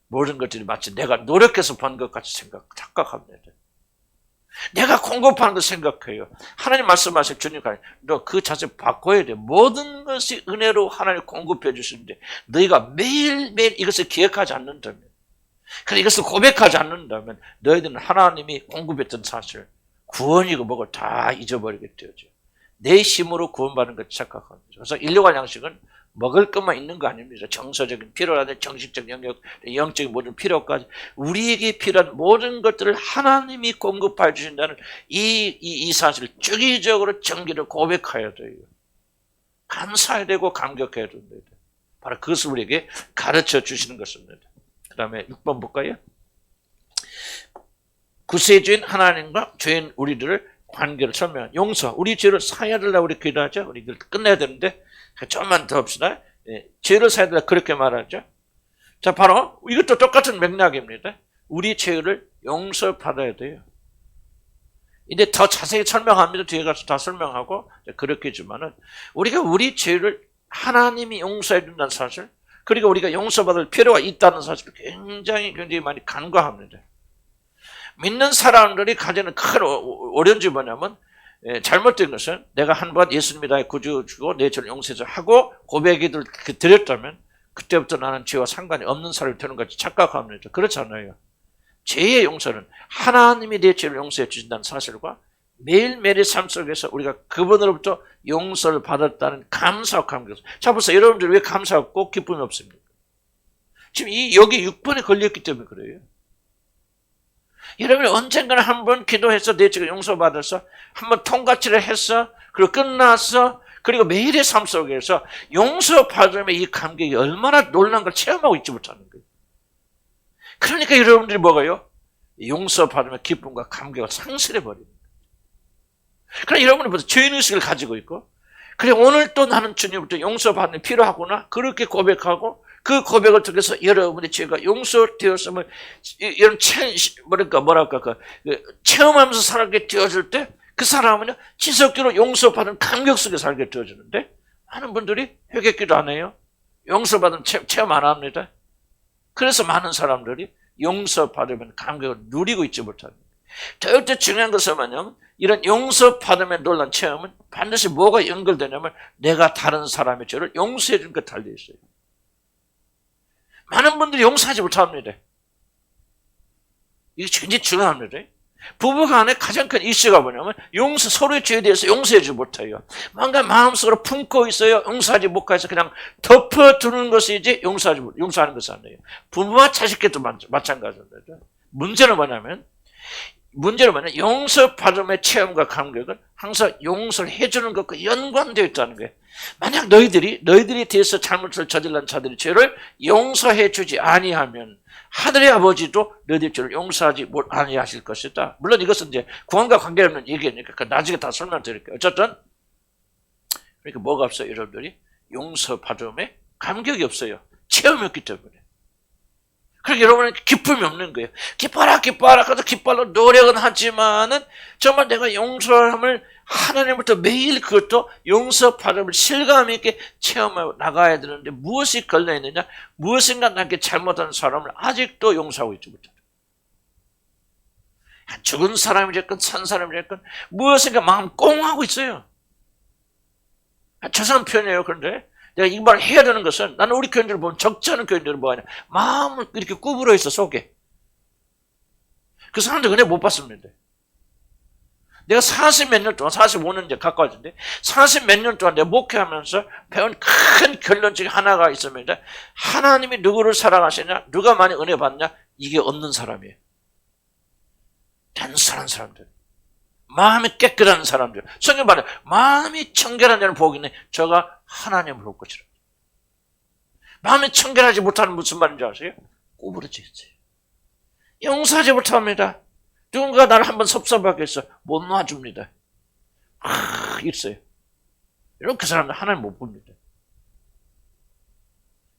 모든 것들이 마치 내가 노력해서 번 것 같이 착각합니다. 내가 공급하는 거 생각해요. 하나님 말씀하실 주님과 너 그 자세 바꿔야 돼. 모든 것이 은혜로 하나님 공급해 주시는데 너희가 매일매일 이것을 기억하지 않는다면, 그래 이것을 고백하지 않는다면 너희들은 하나님이 공급했던 사실, 구원이고 뭐고 다 잊어버리게 되죠. 내 힘으로 구원받는 것 착각합니다. 그래서 인류관 양식은 먹을 것만 있는 거 아닙니다. 정서적인 필요라든지 정신적 영역, 영적인 모든 필요까지 우리에게 필요한 모든 것들을 하나님이 공급해 주신다는 이 사실을 주기적으로 정기를 고백해야 돼요. 감사해야 되고 감격해야 됩니다. 바로 그것을 우리에게 가르쳐 주시는 것입니다. 그 다음에 6번 볼까요? 구세주인 하나님과 죄인 우리들을 관계를 설명한 용서. 우리 죄를 사해야 되려고 우리 기도하죠. 우리들 끝내야 되는데 조금만 더 합시다. 죄를 사해야 되려고 그렇게 말하죠. 자, 바로 이것도 똑같은 맥락입니다. 우리 죄를 용서받아야 돼요. 이제 더 자세히 설명합니다. 뒤에 가서 다 설명하고 그렇겠지만은 우리가 우리 죄를 하나님이 용서해 준다는 사실, 그리고 우리가 용서받을 필요가 있다는 사실을 굉장히 많이 간과합니다. 믿는 사람들이 가지는 큰 어려움이 뭐냐면, 잘못된 것은 내가 한번 예수님이 나의 구주주고 내 죄를 용서해서 하고 고백이 드렸다면 그때부터 나는 죄와 상관이 없는 사람이 되는 것같이 착각합니다. 그렇지 않아요. 죄의 용서는 하나님이 내 죄를 용서해 주신다는 사실과 매일매일의 삶 속에서 우리가 그분으로부터 용서를 받았다는 감사와 감격. 자, 보세요. 여러분들 왜 감사 없고 기쁨이 없습니까? 지금 여기 6번에 걸렸기 때문에 그래요. 여러분이 언젠가는 한번 기도해서 내 죄가 용서받아서 한번 통과치를 했어. 그리고 끝났어. 그리고 매일의 삶 속에서 용서받으면 이 감격이 얼마나 놀라운 걸 체험하고 있지 못하는 거예요. 그러니까 여러분들이 뭐가요? 용서받으면 기쁨과 감격을 상실해버립니다. 그러니까 여러분이 벌써 죄인의식을 가지고 있고, 그래 오늘 또 나는 주님부터 용서받는 필요하구나 그렇게 고백하고, 그 고백을 통해서 여러분의 죄가 용서되었음을 이런 체험하면서 살게 되어질 때 그 사람은 지속적으로 용서받은 감격 속에 살게 되어지는데, 많은 분들이 회개기도 안 해요. 용서받은 체험 안 합니다. 그래서 많은 사람들이 용서받으면 감격을 누리고 있지 못합니다. 절대 중요한 것은 뭐냐면, 이런 용서받으면 놀란 체험은 반드시 뭐가 연결되냐면 내가 다른 사람의 죄를 용서해 주는 것 달려 있어요. 많은 분들이 용서하지 못합니다. 이게 굉장히 중요합니다. 부부간에 가장 큰 이슈가 뭐냐면 서로의 죄에 대해서 용서하지 못해요. 뭔가 마음속으로 품고 있어요. 용서하지 못해서 그냥 덮어두는 것이지 용서하는 것이 아니에요. 부부와 자식께도 마찬가지입니다. 문제는 뭐냐면 용서받음의 체험과 감격은 항상 용서를 해주는 것과 연관되어 있다는 거예요. 만약 너희들이 대해서 잘못을 저질른 자들의 죄를 용서해 주지 아니하면 하늘의 아버지도 너희들 죄를 용서하지 아니하실 것이다. 물론 이것은 이제 구원과 관계없는 얘기니까 나중에 다 설명드릴게요. 어쨌든 그러니까 뭐가 없어요, 여러분들이? 용서받음에 감격이 없어요. 체험이 없기 때문에. 그러니까 여러분은 기쁨이 없는 거예요. 기뻐라. 그래도 기뻐라 노력은 하지만은 정말 내가 용서함을 하나님부터 매일 그것도 용서받음을 실감 있게 체험하고 나가야 되는데 무엇이 걸려있느냐? 무엇인가 나에게 잘못한 사람을 아직도 용서하고 있지 못하다. 죽은 사람이 됐건 산 사람이 됐건 무엇인가 마음 꽁하고 있어요. 죄송한 표현이에요. 그런데 내가 이 말을 해야 되는 것은, 나는 우리 교인들을 보면 적지 않은 교인들은 뭐하냐, 마음을 이렇게 구부러 있어 속에. 그 사람들 은혜 못 받습니다. 내가 40몇 년 동안, 45년 이제 가까워진데 40몇 년 동안 내가 목회하면서 배운 큰 결론 중에 하나가 있습니다. 하나님이 누구를 사랑하시냐, 누가 많이 은혜 받냐, 이게 없는 사람이에요. 단순한 사람들, 마음이 깨끗한 사람들. 성경 말해 마음이 청결한 자는 복이 있네. 저가 하나님을 볼 것이라. 마음이 청결하지 못하는 무슨 말인지 아세요? 꼬부러져 있어요. 용서하지 못합니다. 누군가 나를 한번 섭섭하게 해서 못 놔줍니다. 있어요. 여러분 그 사람들 하나님 못 봅니다.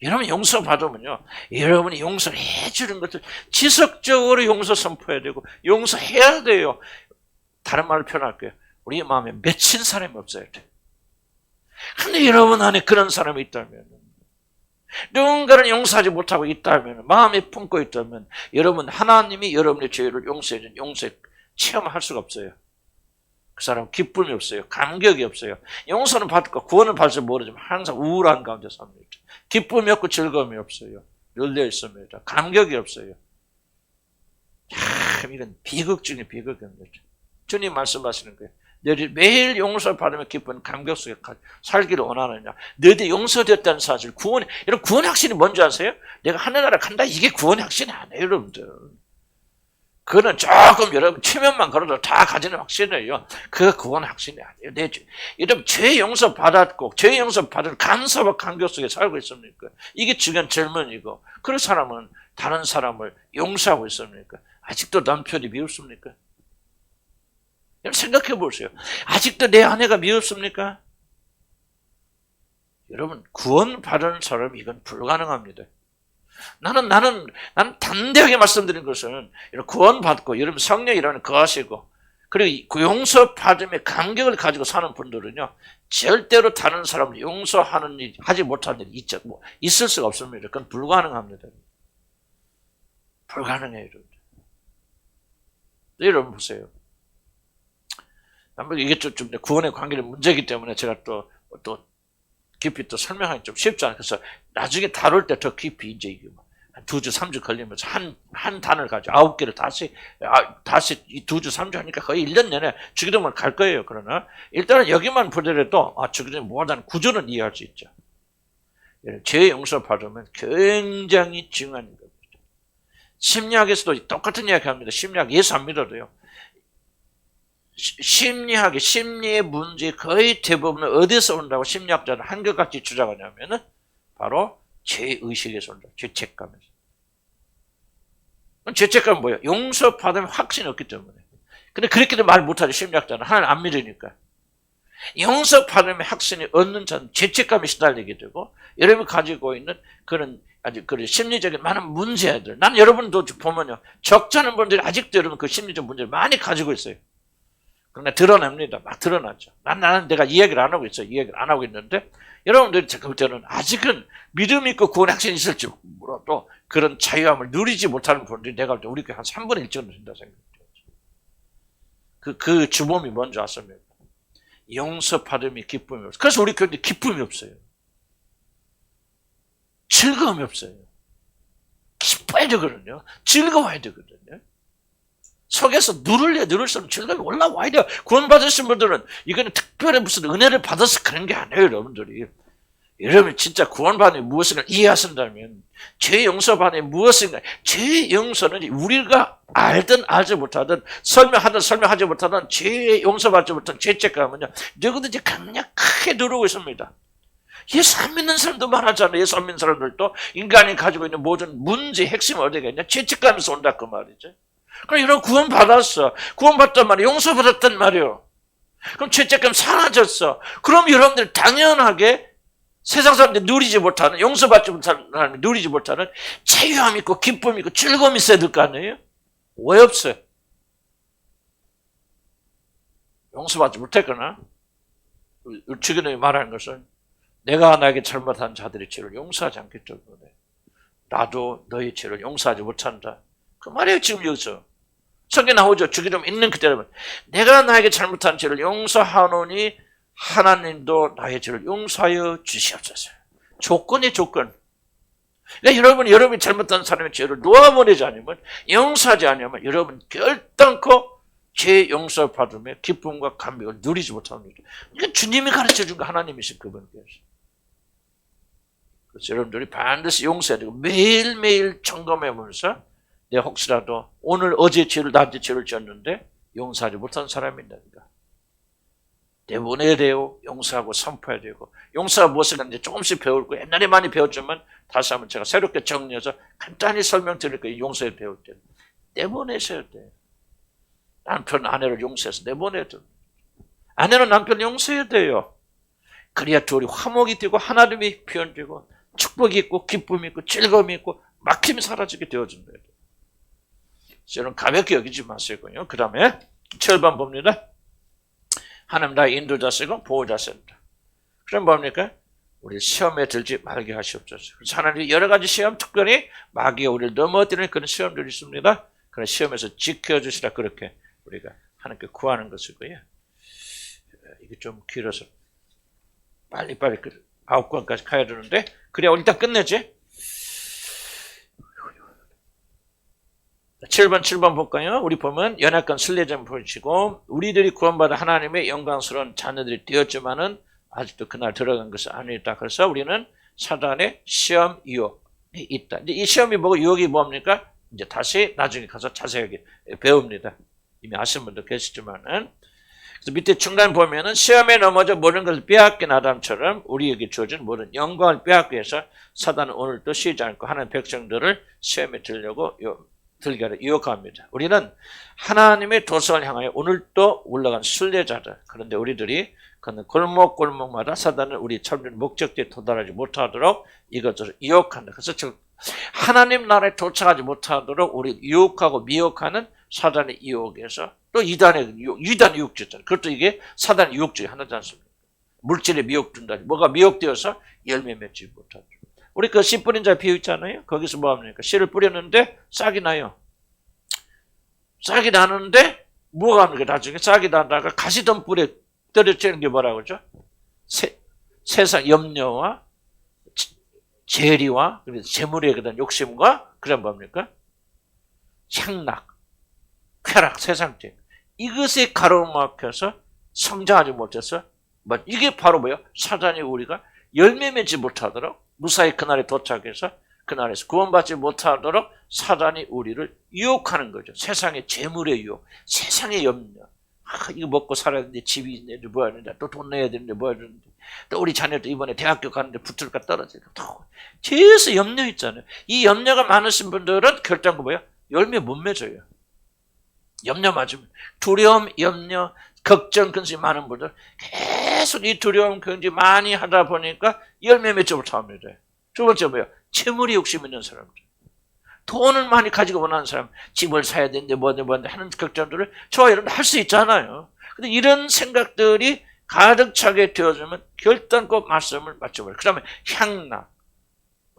여러분 용서받으면요, 여러분이 용서를 해주는 것을 지속적으로 용서 선포해야 되고 용서해야 돼요. 다른 말로 표현할게요. 우리 마음에 맺힌 사람이 없어야 돼. 근데 여러분 안에 그런 사람이 있다면, 누군가를 용서하지 못하고 있다면, 마음에 품고 있다면, 여러분 하나님이 여러분의 죄를 용서해준 용서 체험할 수가 없어요. 그 사람은 기쁨이 없어요. 감격이 없어요. 용서는 받고 구원은 받을지 모르지만 항상 우울한 가운데 삽니다. 기쁨이 없고 즐거움이 없어요. 열려 있습니다. 감격이 없어요. 참 이건 비극 중에 비극입니다. 주님 말씀하시는 거예요. 너희 매일 용서를 받으며 기쁜 감격 속에 살기를 원하느냐. 너희들이 용서됐다는 사실, 여러분 구원 확신이 뭔지 아세요? 내가 하늘나라 간다, 이게 구원 확신이 아니에요, 여러분들. 그거는 조금 여러분 체면만 걸어도 다 가지는 확신이에요. 그 구원 확신이 아니에요. 여러분 죄 용서 받았고 죄 용서 받은 감사와 감격 속에 살고 있습니까? 이게 지금 젊은이고, 그런 사람은 다른 사람을 용서하고 있습니까? 아직도 남편이 미웠습니까? 여러분 생각해 보세요. 아직도 내 아내가 미웠습니까? 여러분 구원 받은 사람 이건 불가능합니다. 나는 담대하게 말씀드린 것은 구원받고 여러분 성령이라는 거 하시고, 그리고 그 용서받음의 감격을 가지고 사는 분들은요, 절대로 다른 사람을 용서하는 일, 하지 못하는 일이 있을 수가 없습니다. 그건 불가능합니다. 불가능해요. 여러분 보세요. 이게 좀 구원의 관계는 문제이기 때문에 제가 또 깊이 또 설명하기 좀 쉽지 않아요. 그래서 나중에 다룰 때 더 깊이 이제 이게 한 2주, 3주 걸리면서 한 단을 가지고 9개를 다시 이 2주, 3주 하니까 거의 1년 내내 주기도문을 갈 거예요. 그러나 일단은 여기만 보더라도 주기도문 뭐하다는 구조는 이해할 수 있죠. 죄 용서 받으면 굉장히 중요한 겁니다. 심리학에서도 똑같은 이야기 합니다. 심리학 예수 안 믿어도요. 심리의 문제 거의 대부분은 어디서 온다고 심리학자는 한결같이 주장하냐면은 바로 죄의식에서 온다. 죄책감에서. 죄책감은 뭐예요? 용서받으면 확신이 없기 때문에. 근데 그렇게도 말 못하죠. 심리학자는 하나님 안 믿으니까. 용서받으면 확신이 없는 자는 죄책감에 시달리게 되고, 여러분이 가지고 있는 그런 아주 그런 심리적인 많은 문제들. 난 여러분도 보면요, 적잖은 분들이 아직도 여러분 그 심리적 문제를 많이 가지고 있어요. 그러나 드러냅니다. 막 드러나죠. 나는 내가 이야기를 안 하고 있어요. 이야기를 안 하고 있는데, 여러분들이 볼 때는 아직은 믿음 있고 구원 확신이 있을지 몰라도 그런 자유함을 누리지 못하는 분들이 내가 볼 때 우리 교회 한 3분의 1 정도 된다 생각해요. 그 주범이 뭔지 아십니까? 용서받음이 기쁨이 없어요. 그래서 우리 교회에 기쁨이 없어요. 즐거움이 없어요. 기뻐야 되거든요. 즐거워야 되거든요. 속에서 누를수록 즐거움이 올라와야 돼요. 구원받으신 분들은 이거는 특별히 무슨 은혜를 받아서 그런 게 아니에요, 여러분들이. 여러분이 진짜 구원받음이 무엇인가 이해하신다면, 죄 용서받음이 무엇인가, 죄 용서는 우리가 알든 알지 못하든, 설명하든 설명하지 못하든, 죄 용서받지 못한 죄책감은요, 누구든지 그냥 크게 누르고 있습니다. 예수 안 믿는 사람도 많았잖아요. 예수 안 믿는 사람들도 인간이 가지고 있는 모든 문제의 핵심은 어디가 있냐? 죄책감에서 온다 그 말이죠. 그럼 여러분 구원받았어. 구원받단 말이에요. 용서받았단 말이에요. 그럼 죄책감 사라졌어. 그럼 여러분들 당연하게 세상 사람들이 누리지 못하는, 용서받지 못하는 사람이 누리지 못하는 자유함 있고 기쁨 있고 즐거움이 있어야 될 거 아니에요? 왜 없어요? 용서받지 못했거나, 주기도문이 말하는 것은 내가 나에게 잘못한 자들의 죄를 용서하지 않기 때문에 나도 너희 죄를 용서하지 못한다. 그 말이에요. 지금 여기서 성경 나오죠. 주기도문 있는 그대로 내가 나에게 잘못한 죄를 용서하노니 하나님도 나의 죄를 용서하여 주시옵소서. 조건이 조건. 그러니까 여러분이 잘못한 사람의 죄를 놓아버리지 않으면, 용서하지 않으면 여러분 결단코 죄 용서 받으며 기쁨과 감격을 누리지 못합니다. 그러니까 주님이 가르쳐준 거 하나님이신 그분께서. 그래서 여러분들이 반드시 용서해야 되고 매일매일 점검해보면서 내가 혹시라도 오늘 어제 죄를 나한테 죄를 지었는데 용서하지 못한 사람이 있는가 내보내야 돼요. 용서하고 선포해야 되고, 용서가 무엇을 하는지 조금씩 배울 거예요. 옛날에 많이 배웠지만 다시 한번 제가 새롭게 정리해서 간단히 설명드릴 거예요. 용서에 배울 때 내보내셔야 돼요. 남편 아내를 용서해서 내보내야 돼요. 아내는 남편을 용서해야 돼요. 그래야 둘이 화목이 되고 하나님이 표현되고 축복이 있고 기쁨이 있고 즐거움이 있고 막힘이 사라지게 되어준다. 여러분 가볍게 여기지 마시고요. 그 다음에 7번 봅니다. 하나님 나의 인도자시고 보호자십니다. 그럼 뭡니까? 우리 시험에 들지 말게 하시옵소서. 그래서 하나님이 여러 가지 시험, 특별히 마귀가 우리를 넘어뜨리는 그런 시험들이 있습니다. 그런 시험에서 지켜주시라 그렇게 우리가 하나님께 구하는 것이고요. 이게 좀 길어서 빨리빨리 9권까지 가야 되는데 그래야 일단 끝내지. 7번 볼까요? 우리 보면 연약한 순례자를 보시고 우리들이 구원받아 하나님의 영광스러운 자녀들이 되었지만은 아직도 그날 들어간 것은 아니다. 그래서 우리는 사단의 시험 유혹이 있다. 이제 이 시험이 뭐고 유혹이 뭡니까? 이제 다시 나중에 가서 자세하게 배웁니다. 이미 아시는 분도 계시지만은. 그래서 밑에 중간 보면은 시험에 넘어져 모든 것을 빼앗긴 아담처럼 우리에게 주어진 모든 영광을 빼앗기 위해서 사단은 오늘도 쉬지 않고 하나님 백성들을 시험에 들려고 들게 유혹합니다. 우리는 하나님의 도성을 향하여 오늘도 올라간 순례자들. 그런데 우리들이 그 골목골목마다 사단은 우리 참된 목적지에 도달하지 못하도록 이것저것 유혹한다. 그래서 즉 하나님 나라에 도착하지 못하도록 우리 유혹하고 미혹하는 사단의 유혹에서 또 이단 유혹주잖아요. 그것도 이게 사단의 유혹 중에 하나지 않습니까? 물질에 미혹 준다. 뭐가 미혹되어서 열매 맺지 못하죠. 우리 그 씨 뿌린 자 비유 있잖아요. 거기서 뭐 합니까? 씨를 뿌렸는데 싹이 나요. 싹이 나는데 뭐가 합니까? 나중에 싹이 나다가 가시던 뿔에 떨어지는 게 뭐라고 그러죠? 세상 염려와 재리와 재물에 대한 욕심과 그런 뭡니까? 향락, 쾌락, 세상적 이것에 가로막혀서 성장하지 못해서 이게 바로 뭐예요? 사단이 우리가 열매 맺지 못하도록 무사히 그날에 도착해서 그날에서 구원받지 못하도록 사단이 우리를 유혹하는 거죠. 세상의 재물의 유혹, 세상의 염려. 이거 먹고 살아야 되는데 집이 있는데 뭐 해야 되는데 또 돈 내야 되는데 뭐 해야 되는데 또 우리 자녀도 이번에 대학교 가는데 붙을까 떨어질까 계속 염려 있잖아요. 이 염려가 많으신 분들은 결단코 뭐예요? 열매 못 맺어요. 염려 맞으면 두려움, 염려, 걱정, 근심이 많은 분들 계속 이 두려움, 걱정 많이 하다 보니까 열매 맺지 못합니다. 두 번째 뭐예요? 채물이 욕심 있는 사람들. 돈을 많이 가지고 원하는 사람, 집을 사야 되는데 뭐냐 하는 걱정들을 저와 여러분 할 수 있잖아요. 근데 이런 생각들이 가득 차게 되어지면 결단코 말씀을 맞춰버려요. 그 다음에 향락,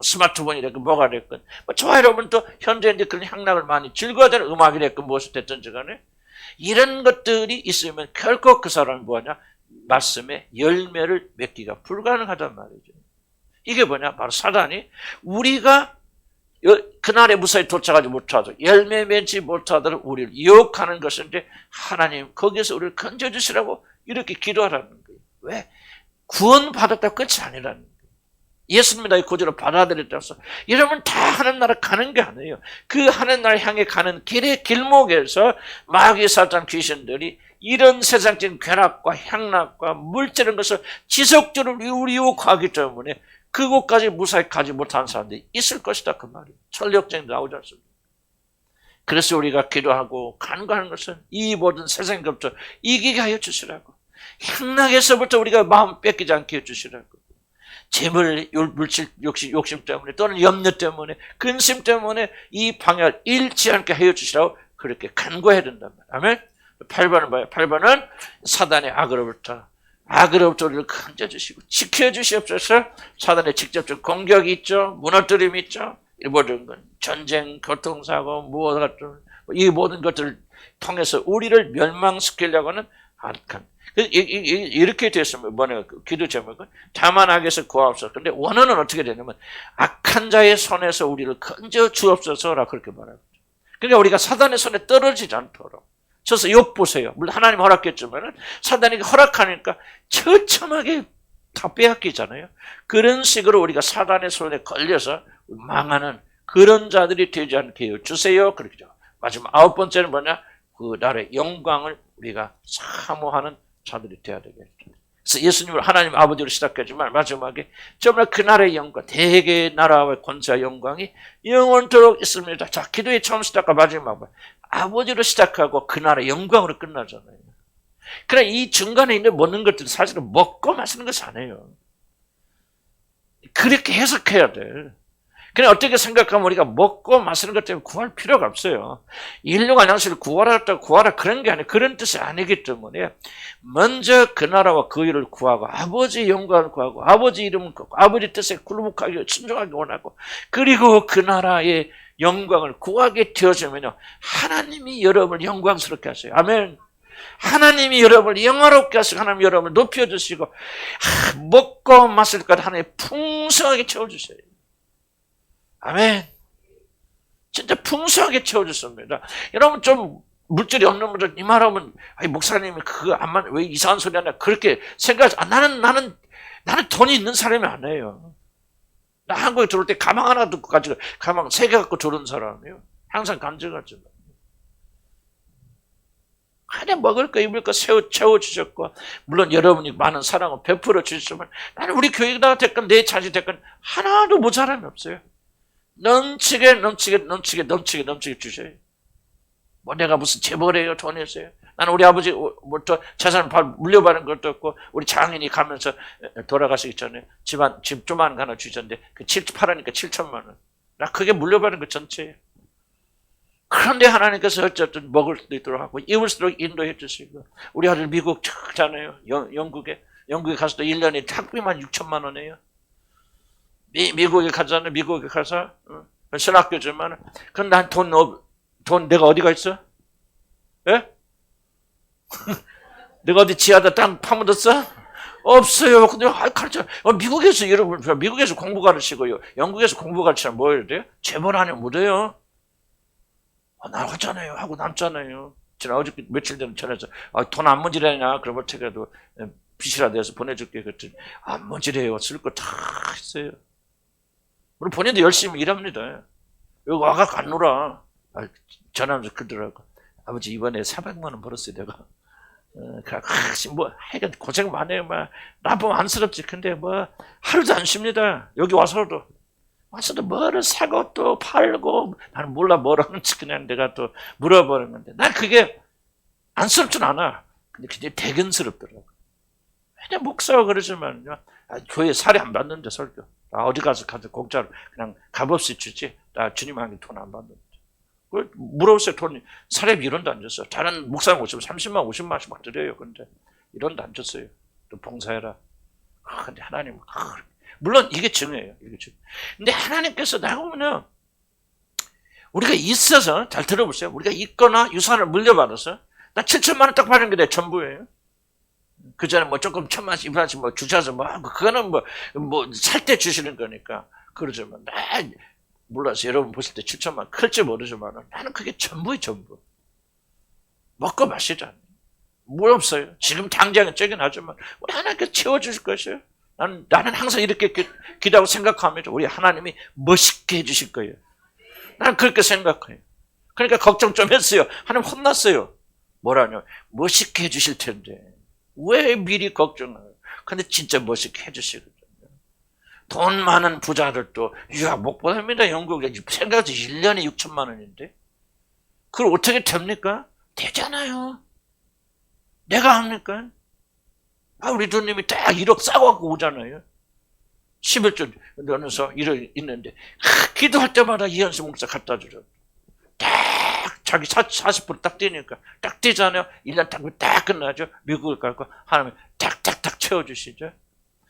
스마트폰이 됐건 뭐가 됐건 저와 여러분 또 현재 이제 그런 향락을 많이 즐거워하는 음악이 됐건 무엇이 됐든지 간에 이런 것들이 있으면 결코 그 사람이 뭐냐? 말씀의 열매를 맺기가 불가능하단 말이죠. 이게 뭐냐? 바로 사단이 우리가 그날에 무사히 도착하지 못하도록 열매 맺지 못하도록 우리를 유혹하는 것인데 하나님 거기에서 우리를 건져주시라고 이렇게 기도하라는 거예요. 왜? 구원받았다고 끝이 아니라는 거예요. 예수님이 나의 구주로 받아들였다고 해서 여러분 다 하나님 나라 가는 게 아니에요. 그 하나님 나라 향해 가는 길의 길목에서 마귀 사탄 귀신들이 이런 세상적인 쾌락과 향락과 물질인 것을 지속적으로 우리 유혹하기 때문에 그곳까지 무사히 가지 못한 사람들이 있을 것이다 그 말이에요. 철력쟁이 나오지 않습니다. 그래서 우리가 기도하고 간구하는 것은 이 모든 세상 것부터 이기게 하여 주시라고. 향락에서부터 우리가 마음 뺏기지 않게 해 주시라고. 재물, 물질 욕심 때문에 또는 염려 때문에 근심 때문에 이 방향을 잃지 않게 해 주시라고 그렇게 간구해야 된단 말이에요. 아멘. 8번은 뭐예요? 8번은 사단의 악으로부터 우리를 건져주시고 지켜주시옵소서. 사단의 직접적 공격이 있죠. 무너뜨림이 있죠. 이 모든 건 전쟁, 교통사고, 무엇 같은 이 모든 것들을 통해서 우리를 멸망시키려고 하는 악한. 이렇게 됐으면 뭐냐? 기도 제목은 다만 악에서 구하옵소서. 근데 원어는 어떻게 되냐면 악한 자의 손에서 우리를 건져 주옵소서라 그렇게 말합니다. 그러니까 우리가 사단의 손에 떨어지지 않도록. 그래서 욥 보세요. 물론 하나님 허락했지만 사단이 허락하니까 처참하게 다 빼앗기잖아요. 그런 식으로 우리가 사단의 손에 걸려서 망하는 그런 자들이 되지 않게 해주세요. 그렇죠. 마지막 9번째는 뭐냐? 그 나라의 영광을 우리가 사모하는 자들이 되어야 되겠죠. 그래서 예수님을 하나님 아버지로 시작했지만 마지막에 정말 그 나라의 영광, 대개의 나라와 권세와 영광이 영원토록 있습니다. 자, 기도의 처음 시작과 마지막 아버지로 시작하고 그 나라의 영광으로 끝나잖아요. 그러나 이 중간에 있는 먹는 것들은 사실은 먹고 마시는 것이 아니에요. 그렇게 해석해야 돼. 그냥 어떻게 생각하면 우리가 먹고 마시는 것 때문에 구할 필요가 없어요. 인류가 양식을 구하라 그런 게 아니에요. 그런 뜻이 아니기 때문에 먼저 그 나라와 그 일을 구하고 아버지 영광을 구하고 아버지 이름을 구하고 아버지 뜻에 굴복하게 순종하게 원하고 그리고 그 나라의 영광을 구하게 되어지면요 하나님이 여러분을 영광스럽게 하세요. 아멘. 하나님이 여러분을 영화롭게 하시고 하나님 여러분을 높여주시고 먹고 마실 것 하나님 풍성하게 채워주세요. 아멘. 진짜 풍성하게 채워줬습니다. 여러분 좀 물질이 없는 분들 이 말하면 목사님이 그거 안만 왜 이상한 소리 하냐 그렇게 생각하지. 나는 돈이 있는 사람이 아니에요. 나 한국에 들어올 때 가방 하나 듣고 가지고 가방 3개 갖고 들어온 사람이에요. 항상 간증하지만. 하나님 먹을 거 입을 거 채워주셨고 물론 여러분이 많은 사랑을 베풀어 주셨지만 나는 우리 교회가 됐건 내 자식 됐건 하나도 모자람이 없어요. 넘치게 주셔요. 뭐 내가 무슨 재벌이에요 돈이 있어요. 나는 우리 아버지 뭐또 재산을 물려받은 것도 없고 우리 장인이 가면서 돌아가시기 전에 집 조그만 거 하나 주셨는데 그 팔으니까 7천만 원. 나 그게 물려받은 거 전체예요. 그런데 하나님께서 어쨌든 먹을 수도 있도록 하고 입을 수도 인도해 주시고 우리 아들 미국 가잖아요. 영국에 가서도 1년에 학비만 6천만 원이에요. 미국에 가잖아요. 미국에 가서 신학교 주면 그럼 난 돈 내가 어디가 있어? 예? 내가 어디 지하다 땅 파묻었어? 없어요. 근데 가르쳐. 미국에서 여러분 미국에서 공부 가르치고요. 영국에서 공부 가르치면 뭐 해야 돼요? 재벌 아니면 못해요. 나갔잖아요. 하고 남잖아요. 제가 어저께 며칠 전에 전화해서 돈 안 문지르냐? 그러면 제가도 빚이라도 해서 보내줄게. 그랬더니 안 문지르요. 쓸 거 다 있어요. 우리 본인도 열심히 일합니다. 여기 와가 안 놀아. 전화하면서 그러더라고. 아버지 이번에 400만 원 벌었어요. 내가. 뭐 하여간 고생 많아요. 나 보면 안쓰럽지. 근데 뭐 하루도 안 쉽니다. 여기 와서도 뭐를 사고 또 팔고 나는 몰라 뭐라는지 그냥 내가 또 물어보는 건데 난 그게 안쓰럽진 않아. 근데 굉장히 대견스럽더라고. 그냥 목사가 그러지만요. 교회 살이 안 받는데 설교. 어디 가서 공짜로 그냥 값없이 주지. 나 주님한테 돈 안 받는데. 그걸 물어보세요. 돈이 사례비 1원도 안 줬어요. 다른 목사님 오시면 30만 50만씩 막 드려요. 근데 1원도 안 줬어요. 또 봉사해라. 근데 하나님 물론 이게 증이에요. 이게 증. 근데 하나님께서 나오면은 우리가 있어서 잘 들어보세요. 우리가 있거나 유산을 물려받아서 나 7천만 원 딱 받은 게 내 전부예요. 그 전에 뭐 조금 1,000만씩 2만씩 뭐 주셔서 뭐 그거는 뭐 살 때 주시는 거니까 그러지만 나 몰라서 여러분 보실 때 7천만 클지 모르지만 나는 그게 전부의 전부. 먹고 마시잖아요. 뭐 없어요. 지금 당장은 쩌긴 하지만 우리 하나님께서 채워주실 것이에요. 나는 항상 이렇게 기도하고 생각합니다. 우리 하나님이 멋있게 해주실 거예요. 나는 그렇게 생각해요. 그러니까 걱정 좀 했어요. 하나님 혼났어요. 뭐라뇨? 멋있게 해주실 텐데 왜 미리 걱정을 해요? 근데 진짜 멋있게 해주시거든요. 돈 많은 부자들도 유학 못 보냅니다. 영국에 생각해서 1년에 6천만 원인데 그걸 어떻게 됩니까? 되잖아요. 내가 합니까? 우리 주님이 딱 1억 싸갖고 오잖아요. 11조 넣어서 1억 있는데 기도할 때마다 이현수 목사 갖다 주죠. 딱 자기 40%딱 뛰니까 딱 뛰잖아요. 1년 딱 끝나죠. 미국을 가고 하나님 딱딱딱 채워주시죠.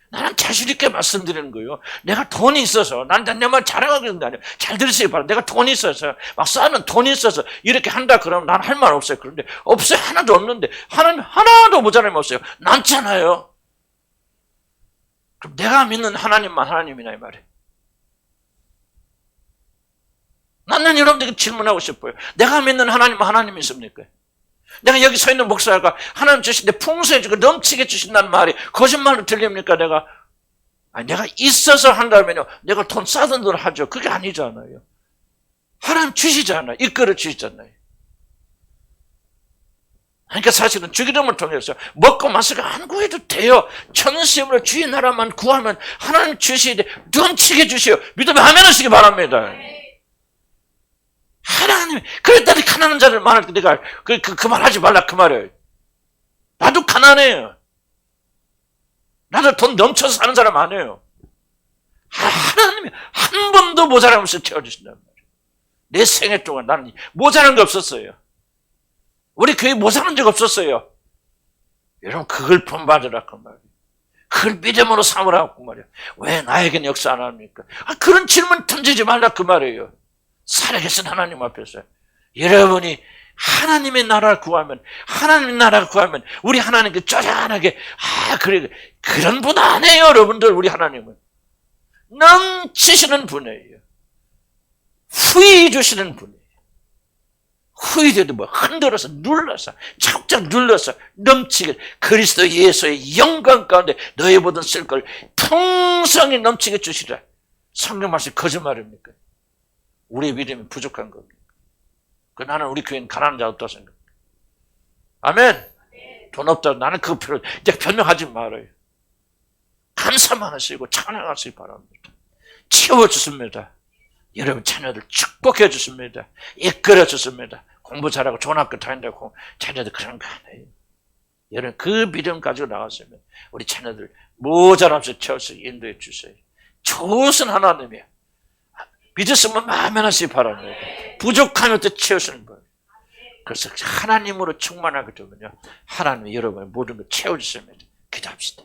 나는 자신 있게 말씀드리는 거예요. 내가 돈이 있어서 난 내 말 자랑하는 게 아니에요. 잘 들으세요. 바로 내가 돈이 있어서 막 쌓는 돈이 있어서 이렇게 한다 그러면 난 할 말 없어요. 그런데 없어요. 하나도 없는데 하나님 하나도 모자람이 없어요. 남잖아요. 그럼 내가 믿는 하나님만 하나님이나 이 말이에요. 나는 여러분들에게 질문하고 싶어요. 내가 믿는 하나님은 하나님이 있습니까? 내가 여기 서 있는 목사가 하나님 주신데 풍성해 주고 넘치게 주신다는 말이 거짓말로 들립니까? 내가 있어서 한다면요. 내가 돈 싸던 돈 하죠. 그게 아니잖아요. 하나님 주시잖아요. 이끌어 주시잖아요. 그러니까 사실은 주기름을 통해서 먹고 마시고 안 구해도 돼요. 천심으로 주의 나라만 구하면 하나님 주시되 넘치게 주시오. 믿으면 아멘 하시기 바랍니다. 하나님, 그랬더니 가난한 자를 말할 때 내가 그 말 하지 말라 그 말이에요. 나도 가난해요. 나도 돈 넘쳐서 사는 사람 아니에요. 하나님이 한 번도 모자라면서 채워주신단 말이에요. 내 생애 동안 나는 모자란 게 없었어요. 우리 교회 모자란 적 없었어요. 여러분 그걸 본받으라 그 말이에요. 그걸 믿음으로 삼으라고 그 말이에요. 왜 나에겐 역사 안 합니까? 그런 질문 던지지 말라 그 말이에요. 살아계신 하나님 앞에서 여러분이 하나님의 나라를 구하면, 하나님의 나라를 구하면 우리 하나님께 쪼잔하게 그래 그런 분 아니에요. 여러분들 우리 하나님은 넘치시는 분이에요. 후히 주시는 분이에요. 후히도 뭐 흔들어서 눌러서 착착 눌러서 넘치게 그리스도 예수의 영광 가운데 너희 모든 쓸 걸 풍성히 넘치게 주시라. 성경 말씀이 거짓말입니까? 우리의 믿음이 부족한 겁니다. 나는 우리 교회는 가난한 자 없다고 생각합니다. 아멘. 돈 없다고 나는 그 필요 이제 변명하지 말아요. 감사만 하시고 찬양하시기 바랍니다. 채워주십니다. 여러분 자녀들 축복해 주십니다. 이끌어 주십니다. 공부 잘하고 좋은 학교 다닌다고 자녀들 그런 거 아니에요. 여러분 그 믿음 가지고 나갔으면 우리 자녀들 모자람없이 채워서 인도해 주세요. 좋으신 하나님이에요. 믿었으면 마음에 하시기 바랍니다. 부족하면 또 채우시는 거예요. 그래서 하나님으로 충만하게 되면요, 하나님이 여러분의 모든 걸 채워주십니다. 기도합시다.